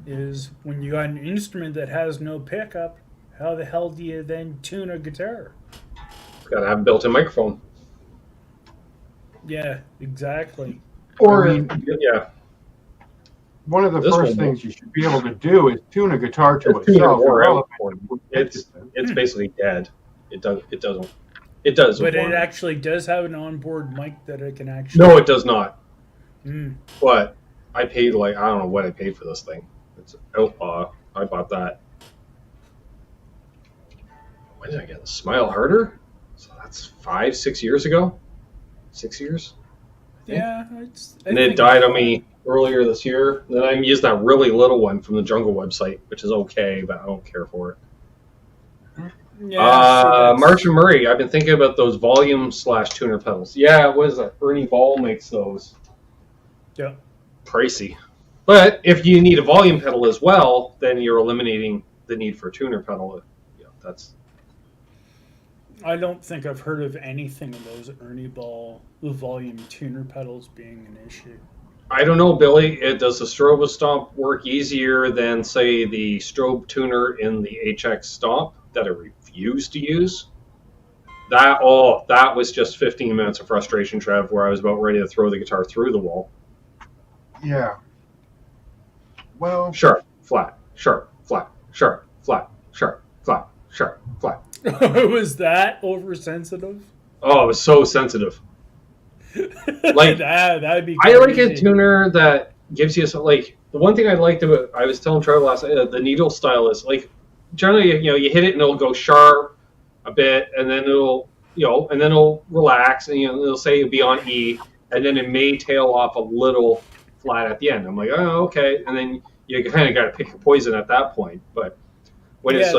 is when you got an instrument that has no pickup, how the hell do you then tune a guitar? Gotta have a built-in microphone. Yeah, exactly. Or, I mean, yeah. one of the This first one things you should be able to do is tune a guitar to It's tuner itself. wore out. It's It's basically dead. It doesn't But it want. actually does have an onboard mic that it can actually. No, it does not. Mm. But I paid I don't know what I paid for this thing. It's Outlaw. I bought that. When did I get it? Smile Harder? So that's 5-6 years ago. 6 years. Yeah, And it died on me earlier this year. Then I used that really little one from the Jungle website, which is okay, but I don't care for it. Yeah, March and Murray, I've been thinking about those volume/tuner pedals. Yeah, what is that? Ernie Ball makes those. Yeah. Pricey. But if you need a volume pedal as well, then you're eliminating the need for a tuner pedal. Yeah, that's. I don't think I've heard of anything of those Ernie Ball volume tuner pedals being an issue. I don't know, Billy. Does the Strobo Stomp work easier than, say, the Strobe tuner in the HX Stomp that I refuse to use? That was just 15 minutes of frustration, Trev, where I was about ready to throw the guitar through the wall. Yeah. Well, Sharp, flat, sharp, flat, sharp, flat, sharp, flat, sharp, flat. Was that oversensitive? Oh, it was so sensitive. Like that'd be. I like a tuner that gives you some, the one thing I liked about, I was telling Trevor last night, the needle style is generally you hit it and it'll go sharp a bit and then it'll relax and it'll say it'll be on E and then it may tail off a little flat at the end. I'm like, oh, okay, and then you kind of got to pick your poison at that point. But when it's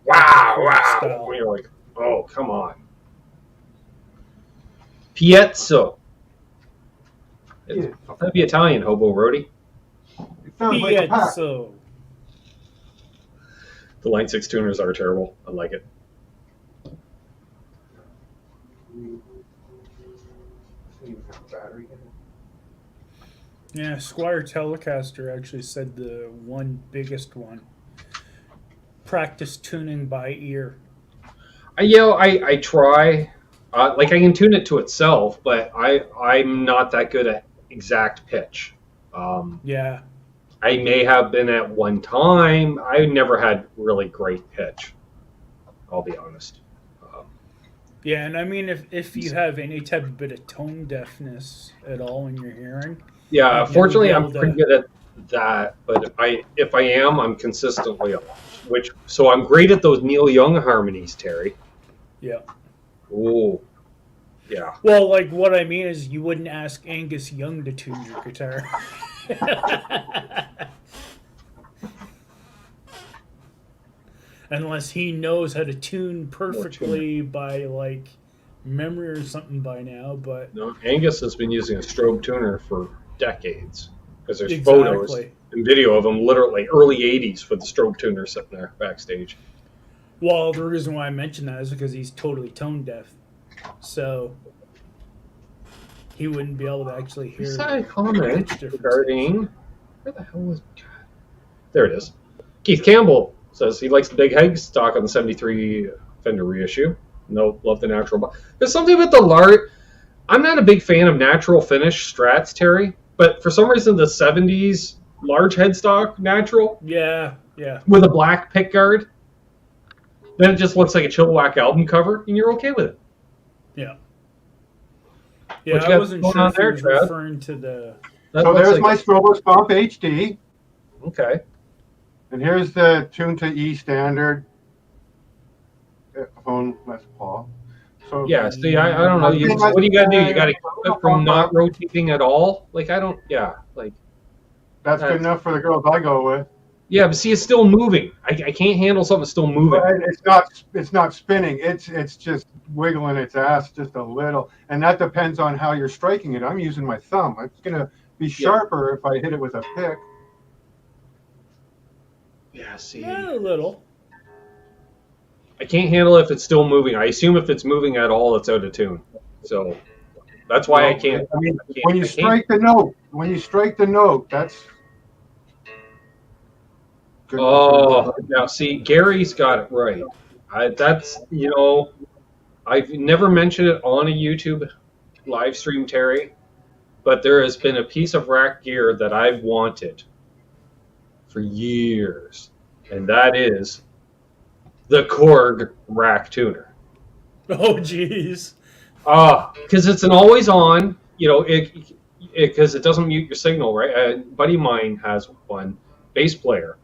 wow, style. when you're like, oh, come on. Piezzo. That'd be Italian, hobo roadie. it sounds like a pack. So The Line 6 tuners are terrible. I like it. yeah, Squire Telecaster actually said the one biggest one. Practice tuning by ear. I try. I can tune it to itself, but I'm not that good at exact pitch. Yeah. I may have been at one time. I never had really great pitch. I'll be honest. Yeah, and I mean, if you have any type of bit of tone deafness at all in your hearing. Yeah, you'll fortunately, be I'm able to- pretty good at that. But if I am, I'm consistently off. So I'm great at those Neil Young harmonies, Terry. Yeah. Ooh, yeah. Well, what I mean is you wouldn't ask Angus Young to tune your guitar. Unless he knows how to tune perfectly by memory or something by now, but No, Angus has been using a strobe tuner for decades because there's photos and video of him literally early 80s with the strobe tuner sitting there backstage. Well, the reason why I mention that is because he's totally tone deaf, so he wouldn't be able to actually hear. Is that a comment regarding where the hell was? There it is. Keith Campbell says he likes the big head stock on the 73 Fender reissue. No, love the natural. There's something about the large. I'm not a big fan of natural finish Strats, Terry, but for some reason the 70s large headstock natural. Yeah. With a black pick guard. Then it just looks like a Chilliwack album cover, and you're okay with it. Yeah. What you I got wasn't going sure on if there, he was Trev? referring to the. So there's my Strobo Stomp HD. Okay. And here's the tune to E standard phone Les Paul. So Yeah, see, I don't know. What do you got to do? You got to keep it from not rotating at all? that's good enough for the girls I go with. Yeah, but see, it's still moving. I can't handle something that's still moving. But it's not spinning. It's just wiggling its ass just a little. And that depends on how you're striking it. I'm using my thumb. It's going to be sharper if I hit it with a pick. Yeah, see. Yeah, a little. I can't handle it if it's still moving. I assume if it's moving at all, it's out of tune. So that's why I can't. I mean, when you strike the note, that's. Good. Oh, now see, Gary's got it right. I've never mentioned it on a YouTube live stream, Terry, but there has been a piece of rack gear that I've wanted for years, and that is the Korg rack tuner. Oh, jeez. Because it's an always on, because it doesn't mute your signal, right? A buddy of mine has one, bass player,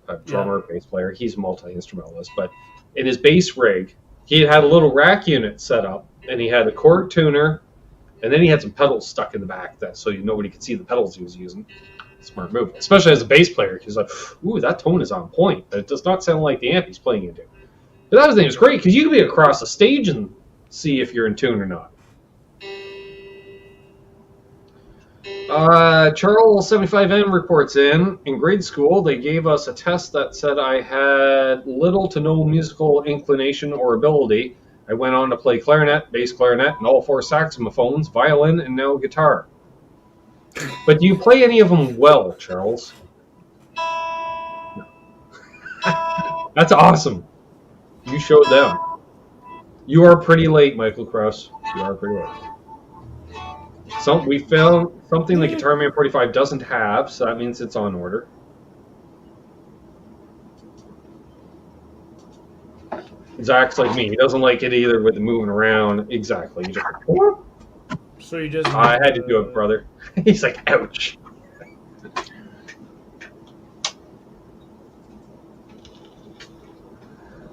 a drummer, bass player. He's a multi-instrumentalist, but in his bass rig, he had a little rack unit set up, and he had a Korg tuner, and then he had some pedals stuck in the back so nobody could see the pedals he was using. Smart move, especially as a bass player. He's like, ooh, that tone is on point, but it does not sound like the amp he's playing into. But that was great, because you could be across the stage and see if you're in tune or not. Charles 75N reports in grade school, they gave us a test that said I had little to no musical inclination or ability. I went on to play clarinet, bass clarinet, and all 4 saxophones, violin, and now guitar. But do you play any of them well, Charles? No. That's awesome. You showed them. You are pretty late, Michael Krause. You are pretty late. We found something the Guitar Man 45 doesn't have, so that means it's on order. Zach's like me. He doesn't like it either with the moving around. Exactly. You just, so you just... I had to do it, brother. He's like, ouch.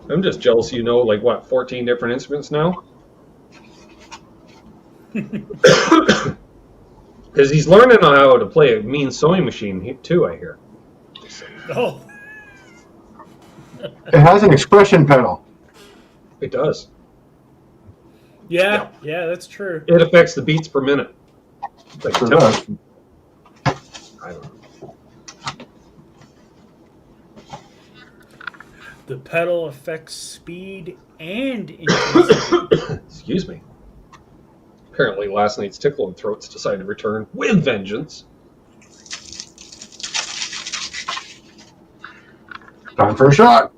I'm just jealous, 14 different instruments now? Because he's learning how to play a mean sewing machine, too, I hear. Oh. It has an expression pedal. It does. Yeah, that's true. It affects the beats per minute. Like Sure does. I don't know. The pedal affects speed and intensity. Excuse me. Apparently last night's tickle in throats decided to return with vengeance. Time for a shot.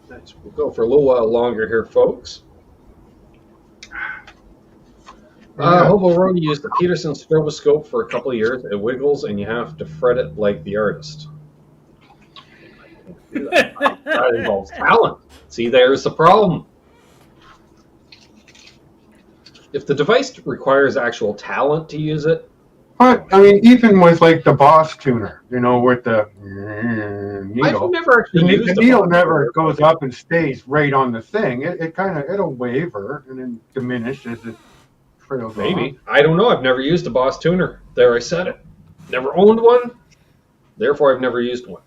Nice. We'll go for a little while longer here, folks. Hobo Road used the Peterson stroboscope for a couple of years. It wiggles, and you have to fret it like the artist. That involves talent. See, there's the problem. If the device requires actual talent to use it. But, I mean, even with like the Boss tuner, with the needle. I've never actually used the needle never goes up and stays right on the thing. It'll waver and then diminish as it trails on. Maybe. I don't know. I've never used a Boss tuner. There, I said it. Never owned one. Therefore, I've never used one.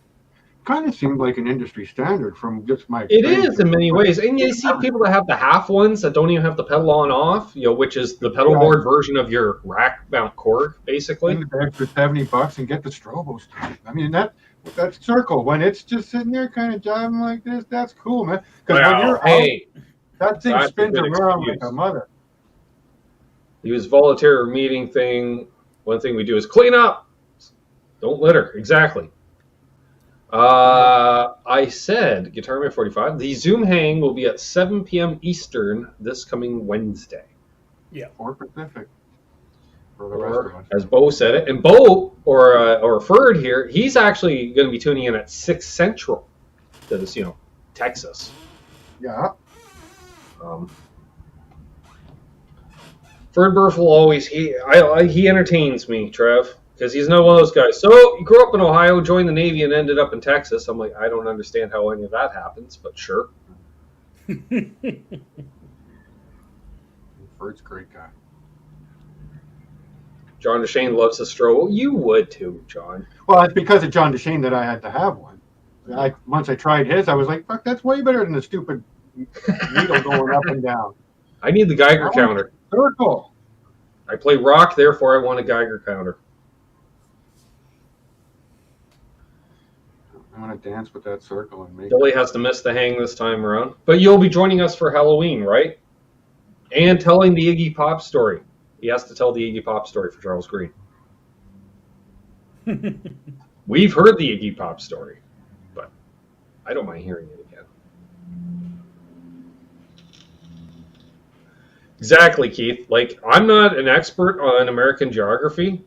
Kind of seemed like an industry standard from just my experience. It is in many ways. And you see people that have the half ones that don't even have the pedal on off, which is the pedal board version of your rack mount Korg, basically. In the bag for $70 and get the strobos. I mean, that circle, when it's just sitting there kind of jiving like this, that's cool, man. Because when you're out, that thing spins around like a mother. Use volunteer meeting thing. One thing we do is clean up. Don't litter. Exactly. I said, Guitar Man 45, the Zoom hang will be at 7 p.m. Eastern this coming Wednesday. Yeah. Or Pacific. For the rest of us. As Bo said it. And Bo, or Ferd here, he's actually going to be tuning in at 6 Central. Because, Texas. Yeah. Ferd Burf will always, he entertains me, Trev. Because he's not one of those guys. So, you grew up in Ohio, joined the Navy, and ended up in Texas. I'm like, I don't understand how any of that happens, but sure. Ferd's a great guy. John DeShane loves the strobo. You would too, John. Well, it's because of John DeShane that I had to have one. Once I tried his, I was like, fuck, that's way better than the stupid needle going up and down. I need the Geiger counter. Circle. I play rock, therefore I want a Geiger counter. I want to dance with that circle and make Billy has to miss the hang this time around. But you'll be joining us for Halloween, right? And telling the Iggy Pop story. He has to tell the Iggy Pop story for Charles Green. We've heard the Iggy Pop story, but I don't mind hearing it again. Exactly, Keith. Like, I'm not an expert on American geography,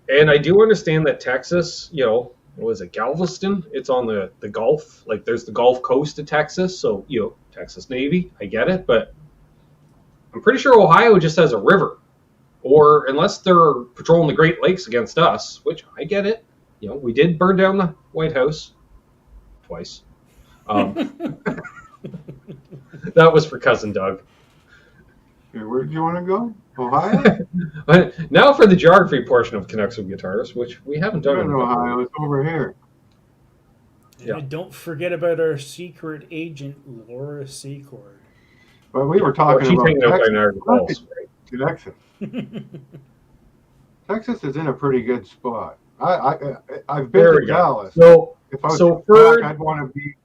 and I do understand that Texas, what was it, Galveston? It's on the Gulf. Like, there's the Gulf Coast of Texas, so, Texas Navy. I get it, but I'm pretty sure Ohio just has a river. Or unless they're patrolling the Great Lakes against us, which I get it. We did burn down the White House twice. That was for Cousin Doug. Okay, where do you want to go? Ohio? Now for the geography portion of Canucks Guitars, which we haven't done in Ohio. It's over here. Yeah. And don't forget about our secret agent, Laura Secord. Well, we were talking about Texas. Texas is in a pretty good spot. I've been to Dallas. So, if I was Ferd, I'd want to be.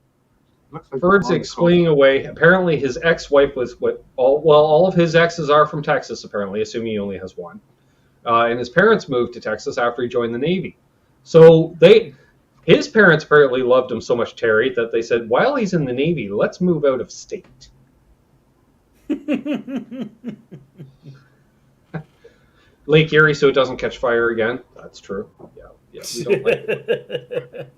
Like Ferd's explaining away. Apparently, his ex-wife was all of his exes are from Texas. Apparently, assuming he only has one, and his parents moved to Texas after he joined the Navy. So his parents apparently loved him so much, Terry, that they said, while he's in the Navy, let's move out of state. Lake Erie, so it doesn't catch fire again. That's true. Yeah, we don't like it.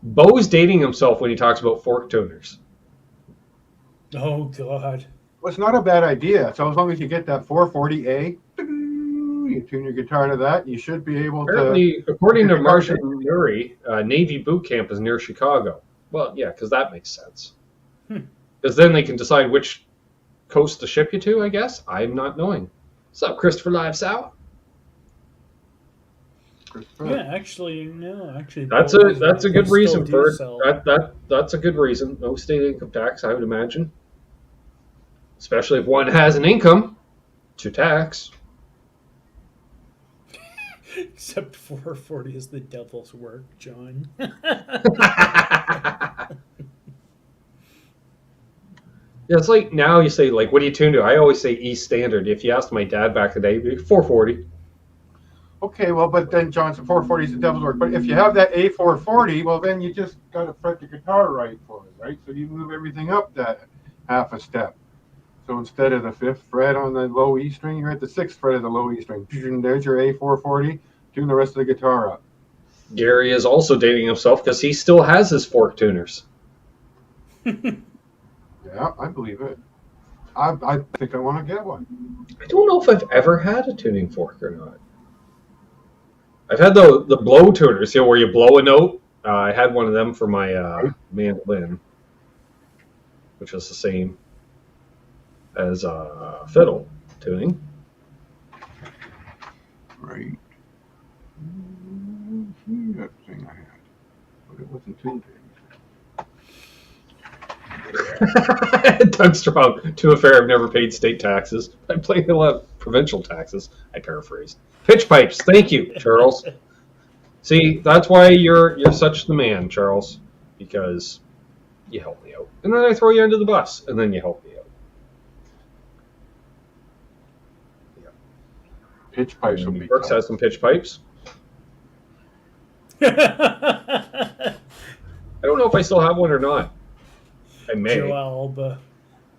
Bo's dating himself when he talks about fork tuners. Oh, God. Well, it's not a bad idea. So as long as you get that 440A, you tune your guitar to that, you should be able to... According to Marcia Murray, Navy boot camp is near Chicago. Well, yeah, because that makes sense. Because then they can decide which coast to ship you to, I guess. I'm not knowing. What's up, Christopher Live Sow? Yeah, actually, no. Actually, that's a good reason for it. That's a good reason. No state income tax, I would imagine. Especially if one has an income to tax. Except 440 is the devil's work, John. Yeah, it's like now you say, like, what do you tune to? I always say E standard. If you asked my dad back in the day, it'd be 440. Okay, well, but then Johnson 440 is the devil's work. But if you have that A440, well, then you just got to fret the guitar right for it, right? So you move everything up that half a step. So instead of the 5th fret on the low E string, you're at the 6th fret of the low E string. There's your A440. Tune the rest of the guitar up. Gary is also dating himself because he still has his fork tuners. Yeah, I believe it. I think I want to get one. I don't know if I've ever had a tuning fork or not. I've had the blow tuners, where you blow a note. I had one of them for my mandolin, which was the same as fiddle tuning. Right. That thing I had, but it wasn't tuned to Doug Strong, to a fair, I've never paid state taxes. I pay a lot of provincial taxes. I paraphrased. Pitch pipes, thank you, Charles. See, that's why you're such the man, Charles, because you help me out. And then I throw you under the bus, and then you help me out. Yeah. Pitch pipes would be Brooks has some pitch pipes. I don't know if I still have one or not. I may. Joe Alba.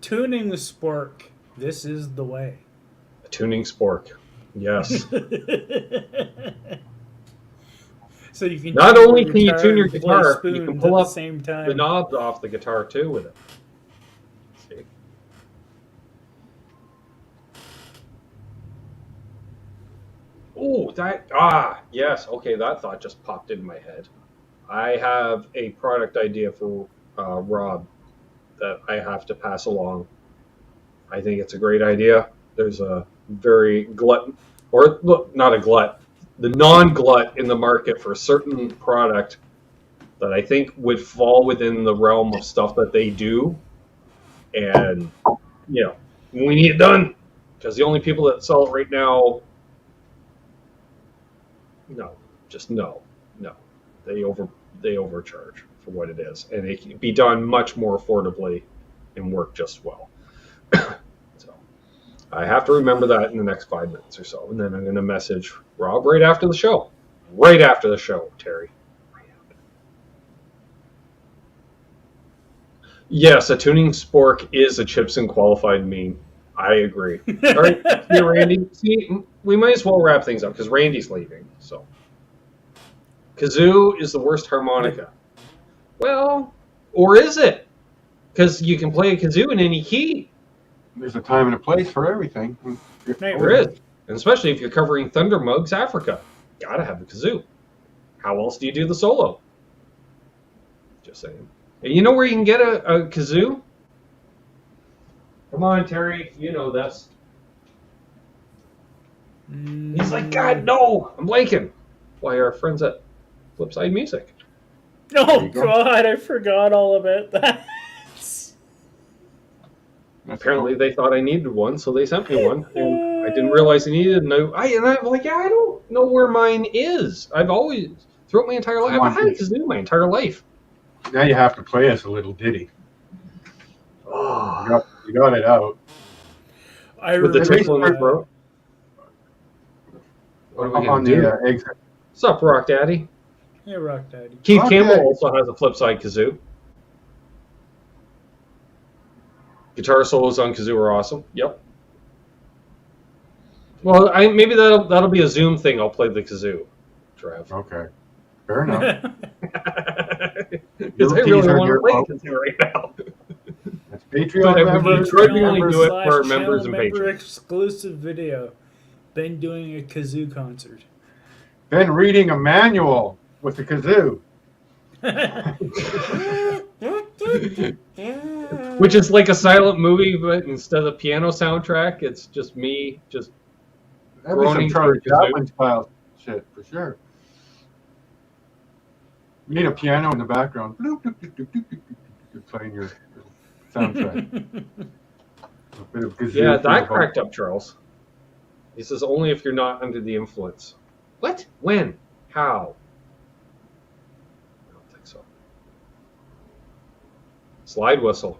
Tuning the spork. This is the way. A tuning spork. Yes. So you can not only can you tune your guitar, you can pull up the knobs off the guitar too with it. See? Oh, yes. Okay, that thought just popped in my head. I have a product idea for Rob that I have to pass along. I think it's a great idea. There's a very glut, or look, not a glut, the non-glut in the market for a certain product that I think would fall within the realm of stuff that they do. And, we need it done. Because the only people that sell it right now, no. They overcharge for what it is. And it can be done much more affordably and work just well. So I have to remember that in the next 5 minutes or so. And then I'm going to message Rob right after the show. Right after the show, Terry. Yes, a tuning spork is a Chipson qualified meme. I agree. All right, see you, Randy. See, we might as well wrap things up because Randy's leaving. So, kazoo is the worst harmonica. Well, or is it? Because you can play a kazoo in any key. There's a time and a place for everything. There is, and especially if you're covering Thunder Mugs, Africa, gotta have a kazoo. How else do you do the solo? Just saying. And you know where you can get a kazoo? Come on, Terry. You know this. He's like, God, no. I'm blanking. Why, our friends at Flipside Music. Oh, God, I forgot all about that. Apparently, they thought I needed one, so they sent me one. And I didn't realize I needed it. And I'm like, yeah, I don't know where mine is. I've always, throughout my entire life, I've had a kazoo my entire life. Now you have to play us a little ditty. Oh. You got it out. With the tinkle in the throat. What are we going to do? Exit. What's up, Rock Daddy? Hey, Rock Daddy. Keith Campbell also has a Flipside kazoo. Guitar solos on kazoo are awesome. Yep. Well, maybe that'll be a Zoom thing. I'll play the kazoo, Trev. Okay. Fair enough. Because I really want to play kazoo right now. That's Patreon members. We only do it for our members and patrons. Exclusive video. Ben doing a kazoo concert. Ben reading a manual with the kazoo. Which is like a silent movie, but instead of piano soundtrack, it's just me just groaning. Charlie Chaplin style shit for sure. You need a piano in the background. Playing your soundtrack. A bit of kazoo. Yeah, that cracked up, Charles. He says only if you're not under the influence. What? When? How? I don't think so. Slide whistle.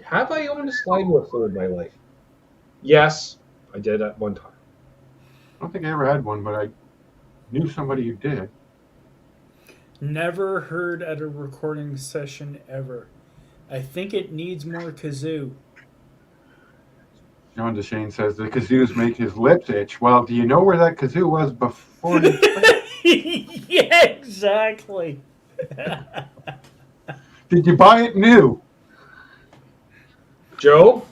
Have I owned a slide whistle in my life? Yes, I did at one time. I don't think I ever had one, but I knew somebody who did. Never heard at a recording session ever. I think it needs more kazoo. John DeShane says the kazoos make his lips itch. Well, do you know where that kazoo was before he played? Yeah, exactly. Did you buy it new? Joe,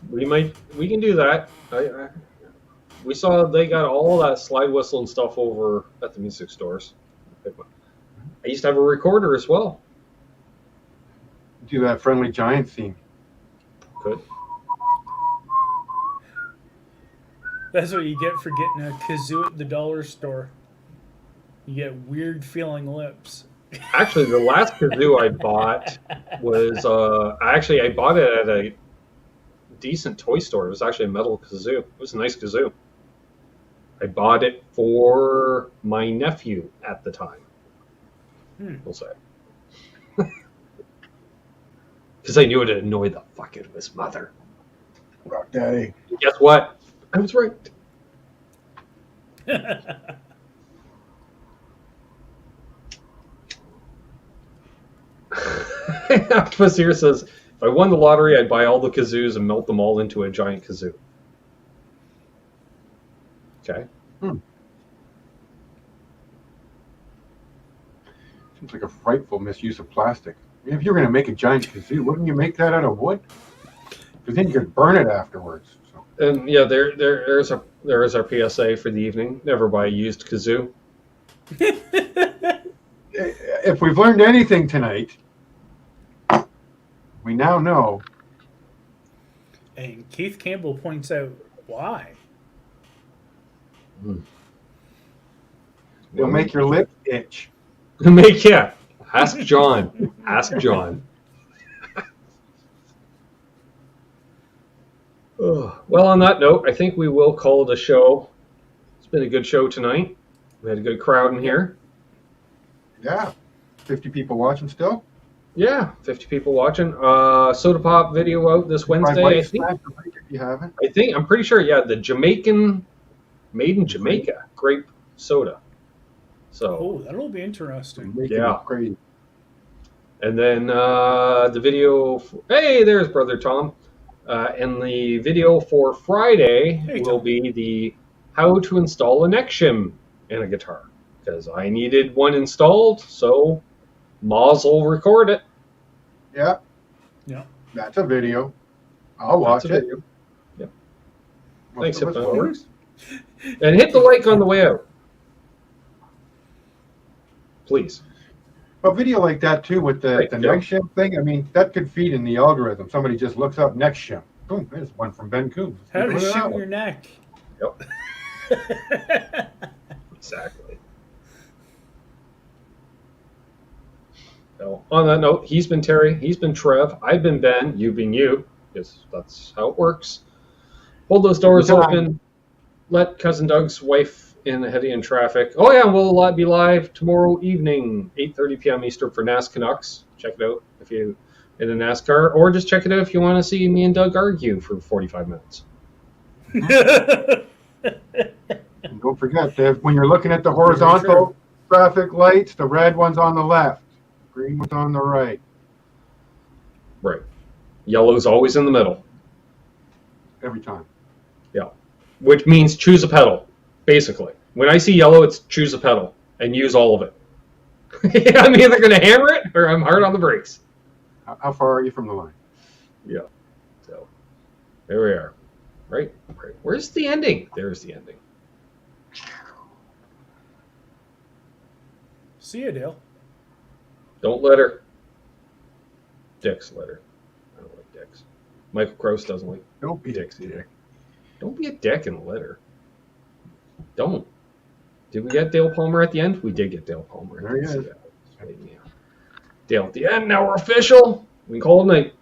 we can do that. We saw they got all that slide whistle and stuff over at the music stores. I used to have a recorder as well. Do that Friendly Giant theme. Could. That's what you get for getting a kazoo at the dollar store. You get weird feeling lips. Actually, the last kazoo I bought was I bought it at a decent toy store. It was actually a metal kazoo. It was a nice kazoo. I bought it for my nephew at the time. We'll say. Because I knew it would annoy the fuck out of his mother. Rock Daddy. Guess what? I was right. Octopus here says, if I won the lottery, I'd buy all the kazoos and melt them all into a giant kazoo. Okay. Seems like a frightful misuse of plastic. If you're going to make a giant kazoo, wouldn't you make that out of wood? Because then you could burn it afterwards. So. And yeah, there is our PSA for the evening. Never buy a used kazoo. If we've learned anything tonight, we now know. And Keith Campbell points out why. They'll make your lip itch. Ask John. Ask John. Well, on that note, I think we will call it a show. It's been a good show tonight. We had a good crowd in here. Yeah. 50 people watching still? Yeah, 50 people watching. Soda Pop video out this Wednesday, I think. If you haven't. I'm pretty sure, yeah, the Jamaican, made in Jamaica, grape soda. So. Oh, that'll be interesting. Yeah. Crazy. And then the video. Hey, there's Brother Tom. And the video for Friday Hey, will Tom. be the how to install a neck shim in a guitar. Because I needed one installed, so Moz will record it. Yeah. Yeah. That's a video. I'll watch That's a it. video. Yep. Most Thanks, of if us that will. works. And hit the like on the way out. Please. A video like that too with the Right, neck yeah. shim thing, I mean, that could feed in the algorithm. Somebody just looks up neck shim. Boom, there's one from Ben Coombs. How to Look at that shim one. your neck. Yep. Exactly. So, on that note, he's been Terry, he's been Trev, I've been Ben, you've been you, because that's how it works. Hold those doors Anytime. open. Let Cousin Doug's wife in heavy in traffic. Oh yeah, we'll be live tomorrow evening, 8:30 p.m. Eastern for NAS Canucks. Check it out if you in a NASCAR, or just check it out if you want to see me and Doug argue for 45 minutes. And don't forget that when you're looking at the horizontal traffic lights, the red one's on the left, green one's on the right. Right. Yellow's always in the middle. Every time. Which means choose a pedal, basically. When I see yellow, it's choose a pedal and use all of it. I'm either going to hammer it or I'm hard on the brakes. How far are you from the line? Yeah. So there we are. Right. Where's the ending? There's the ending. See you, Dale. Don't let her. Dicks let her. I don't like dicks. Michael Krause doesn't like Don't be dicks either. Don't be a dick and let her. Don't. Did we get Dale Palmer at the end? We did get Dale Palmer. There he is. Dale at the end. Now we're official. We can call it a night.